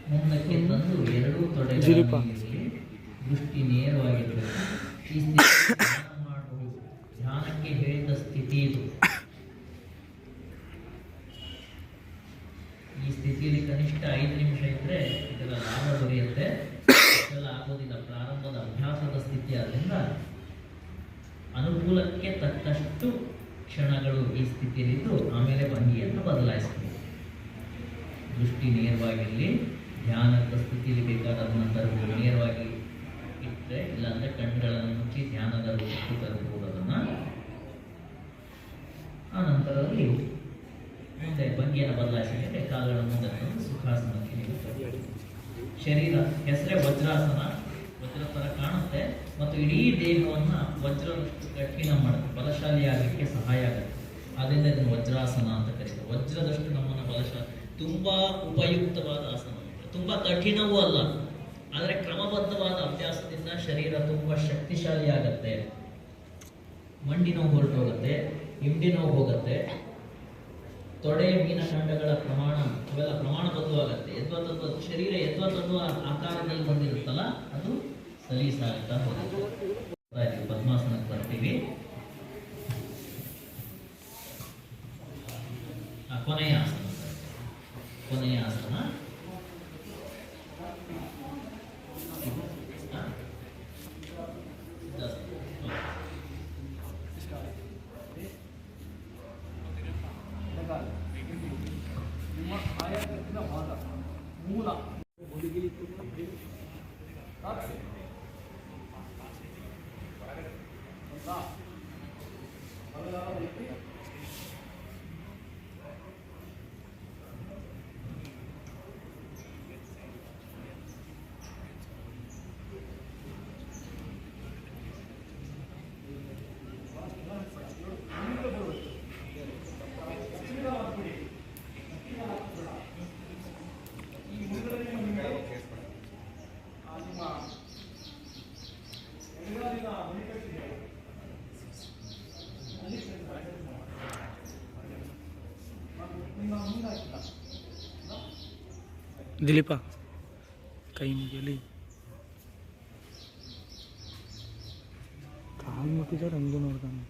B: ಮುಂದಕ್ಕೆ ತಂದು ಎರಡೂ ತೊಡೆಗಳಲ್ಲಿ ದೃಷ್ಟಿ ನೇರವಾಗಿರಬೇಕು. ಈ ಸ್ಥಿತಿ ಧ್ಯಾನ ಮಾಡಬಹುದು. ಧ್ಯಾನಕ್ಕೆ ಹೇಳಿದ ಸ್ಥಿತಿ ಇದು. ಈ ಸ್ಥಿತಿಯಲ್ಲಿ ಕನಿಷ್ಠ 5 ನಿಮಿಷ ಇದ್ರೆ ಇದರ ಲಾಭ ದೊರೆಯುತ್ತೆ. ಇದೆಲ್ಲ ಆಗೋದಿಲ್ಲ. ಪ್ರಾರಂಭದ ಅಭ್ಯಾಸದ ಸ್ಥಿತಿ ಆದ್ದರಿಂದ ಅನುಕೂಲಕ್ಕೆ ತಕ್ಕಷ್ಟು ಕ್ಷಣಗಳು ಈ ಸ್ಥಿತಿಯಲ್ಲಿದ್ದು ಆಮೇಲೆ ಭಂಗಿಯನ್ನು ಬದಲಾಯಿಸಬೇಕು. ದೃಷ್ಟಿ ನೇರವಾಗಿರಲಿ. ಧ್ಯಾನದ ಸ್ಥಿತಿಯಲ್ಲಿ ಬೇಕಾದ ತರಬಹುದು. ನೇರವಾಗಿ ಇಟ್ಟರೆ, ಇಲ್ಲಾಂದರೆ ಕಣ್ಣುಗಳನ್ನು ಮುಚ್ಚಿ ಧ್ಯಾನದ ರೂಪಕ್ಕೆ ತರಬಹುದು ಅದನ್ನು. ಆ ನಂತರದಲ್ಲಿ ಮುಂದೆ ಭಂಗಿಯನ್ನು ಬದಲಾಯಿಸಿದರೆ ಕಾಲುಗಳನ್ನು ಮುಂದೆ ತಂದು ಸುಖಾಸನಕ್ಕೆ ನಿಲ್ಲುತ್ತದೆ. ಶರೀರ ಹೆಸರೇ ವಜ್ರಾಸನ. ವಜ್ರ ಥರ ಕಾಣುತ್ತೆ ಮತ್ತು ಇಡೀ ದೇಹವನ್ನು ವಜ್ರದಷ್ಟು ಕಠಿಣ ಮಾಡುತ್ತೆ, ಬಲಶಾಲಿಯಾಗಲಿಕ್ಕೆ ಸಹಾಯ ಆಗುತ್ತೆ. ಆದ್ದರಿಂದ ಇದನ್ನು ವಜ್ರಾಸನ ಅಂತ ಕರೀತಾರೆ. ವಜ್ರದಷ್ಟು ನಮ್ಮನ್ನು ಬಲಶಾಲಿ, ತುಂಬ ಉಪಯುಕ್ತವಾದ ಆಸನ. ತುಂಬ ಕಠಿಣವೂ ಅಲ್ಲ, ಆದರೆ ಕ್ರಮಬದ್ಧವಾದ ಅಭ್ಯಾಸದಿಂದ ಶರೀರ ತುಂಬ ಶಕ್ತಿಶಾಲಿಯಾಗತ್ತೆ. ಮಂಡಿ ನೋವು ಹೊರಟೋಗುತ್ತೆ, ಹಿಂಡಿ ನೋವು ಹೋಗುತ್ತೆ, ತೊಡೆ ಮೀನಖಂಡಗಳ ಪ್ರಮಾಣ ಅವೆಲ್ಲ ಪ್ರಮಾಣಬದ್ಧವಾಗುತ್ತೆ. ಯದ್ವತ್ತದ್ದು ಶರೀರ ಯದ್ವತ್ತದ್ದು ಆಕಾರದಲ್ಲಿ ಬಂದಿರುತ್ತಲ್ಲ ಅದು ಸಲೀಸಾಗ್ತಾ ಹೋಗುತ್ತೆ. ಪದ್ಮಾಸನಕ್ಕೆ ಬರ್ತೀವಿ. ಕೊನೆಯ ಆಸನ. ಕೊನೆಯ ಆಸನ
A: ನಿಮ್ಮ ಆಯಾಸದ ಭಾಗ ಮೂಲ
C: ದಿಲೀಪ ಕೈ ಮುಗಿಯಲಿ. ಕಾಲು ಮುಟ್ಟಿದ್ರೆ ಹಂಗೆ ನೋಡ್ತಾನೆ.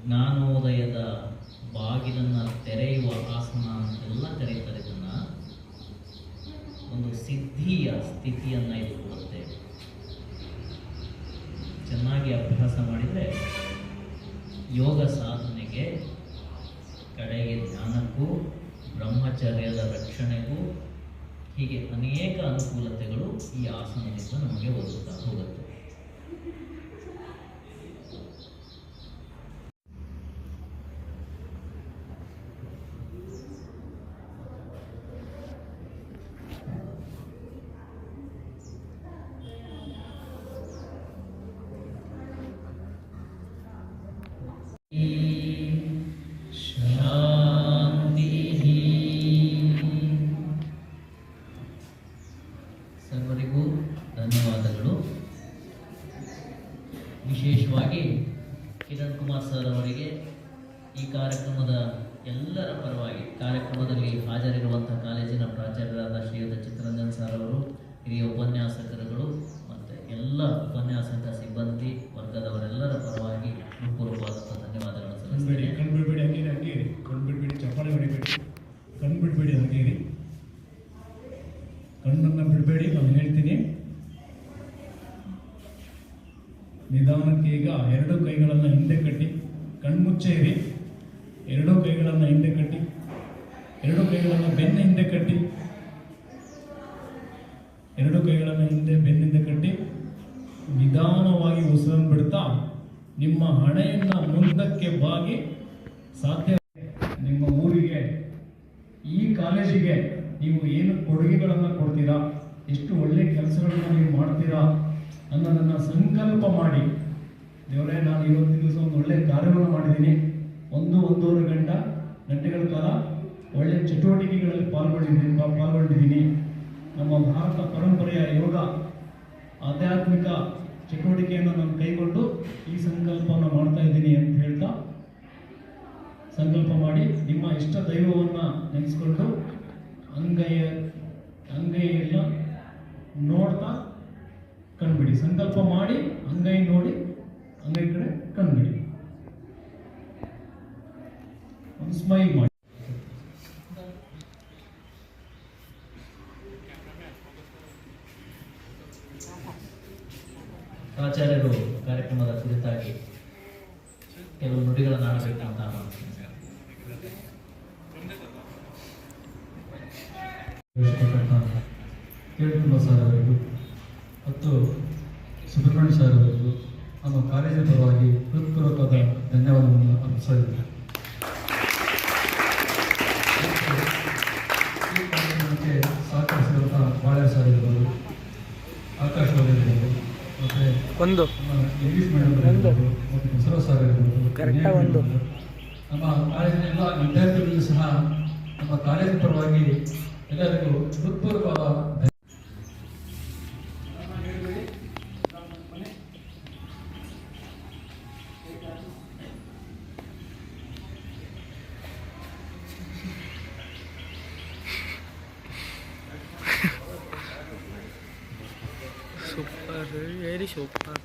B: ಜ್ಞಾನೋದಯದ ಬಾಗಿಲನ್ನು ತೆರೆಯುವ ಆಸನ ಅಂತೆಲ್ಲ ಕರೀತಾರೆ. ಇದನ್ನು ಒಂದು ಸಿದ್ಧಿಯ ಸ್ಥಿತಿಯನ್ನು ಇದು ಕೊಡುತ್ತೆ. ಚೆನ್ನಾಗಿ ಅಭ್ಯಾಸ ಮಾಡಿದರೆ ಯೋಗ ಸಾಧನೆಗೆ, ಕಡೆಗೆ ಜ್ಞಾನಕ್ಕೂ, ಬ್ರಹ್ಮಚರ್ಯದ ರಕ್ಷಣೆಗೂ, ಹೀಗೆ ಅನೇಕ ಅನುಕೂಲತೆಗಳು ಈ ಆಸನದಿಂದ ನಮಗೆ ಒದಗುತ್ತಾ ಹೋಗುತ್ತೆ. ಶಾಂತಿ. ಸರ್ವರಿಗೂ ಧನ್ಯವಾದಗಳು. ವಿಶೇಷವಾಗಿ ಕಿರಣ್ ಕುಮಾರ್ ಸರ್ ಅವರಿಗೆ ಈ ಕಾರ್ಯಕ್ರಮದ ಎಲ್ಲರ ಪರವಾಗಿ, ಕಾರ್ಯಕ್ರಮದಲ್ಲಿ ಹಾಜರಿರುವಂಥ ಕಾಲೇಜಿನ ಪ್ರಾಚಾರ್ಯರಾದ ಶ್ರೀಯುತ ಚಿತ್ತರಂಜನ್ ಸರ್ ಅವರು, ಹಿರಿಯ ಉಪನ್ಯಾಸಕರುಗಳು ಮತ್ತು ಎಲ್ಲ ಉಪನ್ಯಾಸಕ ಸಿಬ್ಬಂದಿ ವರ್ಗದವರೆಲ್ಲರ ಪರವಾಗಿ ಹೃತ್ಪೂರ್ವಕವಾದಂಥ ಧನ್ಯವಾದಗಳನ್ನು ಸಲ್ಲಿಸ್ತೇನೆ.
A: ಕಣ್ಬಿಡ್ಬೇಡಿ, ಹಂಗೇರಿ ಕಣ್ಬಿಡ್ಬೇಡಿ, ಚಪ್ಪಾಳೆ ಹೊಡಿಬೇಡಿ, ಕಣ್ಬಿಡ್ಬೇಡಿ, ಹಂಗೇರಿ ಕಣ್ಣನ್ನು ಬಿಡಬೇಡಿ. ನಾನು ಹೇಳ್ತೀನಿ, ನಿಧಾನಕ್ಕೆ. ಈಗ ಎರಡೂ ಕೈಗಳನ್ನು ಹಿಂದೆ ಕಟ್ಟಿ, ಕಣ್ಮುಚ್ಚೆ ಇರಿ. ಎರಡೂ ಕೈಗಳನ್ನು ಹಿಂದೆ ಕಟ್ಟಿ, ಎರಡೂ ಕೈಗಳನ್ನು ಬೆನ್ನ ಹಿಂದೆ ಕಟ್ಟಿ, ಎರಡೂ ಕೈಗಳನ್ನು ಬೆನ್ನಿಂದ ಕಟ್ಟಿ ನಿಧಾನವಾಗಿ ಉಸಿರನ್ನು ಬಿಡ್ತಾ ನಿಮ್ಮ ಹಣೆಯನ್ನು ಮುಂದಕ್ಕೆ ಬಾಗಿ, ಸಾಧ್ಯ ನಿಮ್ಮ ಊರಿಗೆ, ಈ ಕಾಲೇಜಿಗೆ ನೀವು ಏನು ಕೊಡುಗೆಗಳನ್ನು ಕೊಡ್ತೀರಾ, ಎಷ್ಟು ಒಳ್ಳೆ ಕೆಲಸಗಳನ್ನು ನೀವು ಮಾಡ್ತೀರಾ ಅನ್ನೋದನ್ನು ಸಂಕಲ್ಪ ಮಾಡಿ, ದೇವರೇ ನಾನು ಇವತ್ತಿನ ದಿವಸ ಒಂದು ಒಳ್ಳೆಯ ಕಾರ್ಯವನ್ನು ಮಾಡಿದ್ದೀನಿ, 1-1.5 ಗಂಟೆಗಳ ಕಾಲ ಒಳ್ಳೆಯ ಚಟುವಟಿಕೆಗಳಲ್ಲಿ ಪಾಲ್ಗೊಂಡಿದ್ದೀನಿ, ನಮ್ಮ ಭಾರತ ಪರಂಪರೆಯ ಯೋಗ ಆಧ್ಯಾತ್ಮಿಕ ಚಟುವಟಿಕೆಯನ್ನು ನಾನು ಕೈಗೊಂಡು ಈ ಸಂಕಲ್ಪವನ್ನು ಮಾಡ್ತಾ ಇದ್ದೀನಿ ಅಂತ ಹೇಳ್ತಾ ಸಂಕಲ್ಪ ಮಾಡಿ, ನಿಮ್ಮ ಇಷ್ಟ ದೈವವನ್ನು ನೆನೆಸ್ಕೊಂಡು ಅಂಗೈಯೆಲ್ಲ ನೋಡ್ತಾ ಕಣ್ಬಿಡಿ. ಸಂಕಲ್ಪ ಮಾಡಿ ಅಂಗೈ ನೋಡಿ, ಅಂಗೈ ಕಡೆ ಕಣ್ಬಿಡಿ, ಒಂದು ಸ್ಮೈಲ್ ಮಾಡಿ.
B: ಆಚಾರ್ಯರು ಕಾರ್ಯಕ್ರಮದ ಕುರಿತಾಗಿ ಕೆಲವು ನುಡಿಗಳನ್ನು ಆಡಬೇಕಂತ
E: ಕೇಳ್ಕುಮಾರ್ ಸರ್ ಅವರಿಗೂ ಮತ್ತು ಸುಬ್ರಹ್ಮಣ್ಯ ಸರ್ ಅವರಿಗೂ ನಮ್ಮ ಕಾಲೇಜಿನ ಪರವಾಗಿ ಹೃತ್ಪೂರ್ವಕವಾದ ಧನ್ಯವಾದವನ್ನು ಅರ್ಪಿಸಿದ್ದೇನೆ. ಈ ಕಾರ್ಯಕ್ರಮಕ್ಕೆ ಸಹಕರಿಸಿರುವಂಥ ಬಾಳೆ ಸರ್ ಇರ್ಬೋದು, ಆಕಾಶವಾಣಿ ಇರ್ಬೋದು, ಮತ್ತು ಇಂಗ್ಲೀಷ್ ಮೇಡಮ್ ಇರ್ಬೋದು, ಮತ್ತು ಬಸವರಾಜ್ ಸರ್ ಇರ್ಬೋದು, ನಮ್ಮ ಕಾಲೇಜಿನ ಎಲ್ಲ ವಿದ್ಯಾರ್ಥಿಗಳಿಗೂ ಸಹ ನಮ್ಮ ಕಾಲೇಜಿನ ಪರವಾಗಿ ಎಲ್ಲರಿಗೂ ಹೃತ್ಪೂರ್ವಕವಾದ
C: ಸೂಪರ್, ವೆರಿ ಸೂಪರ್.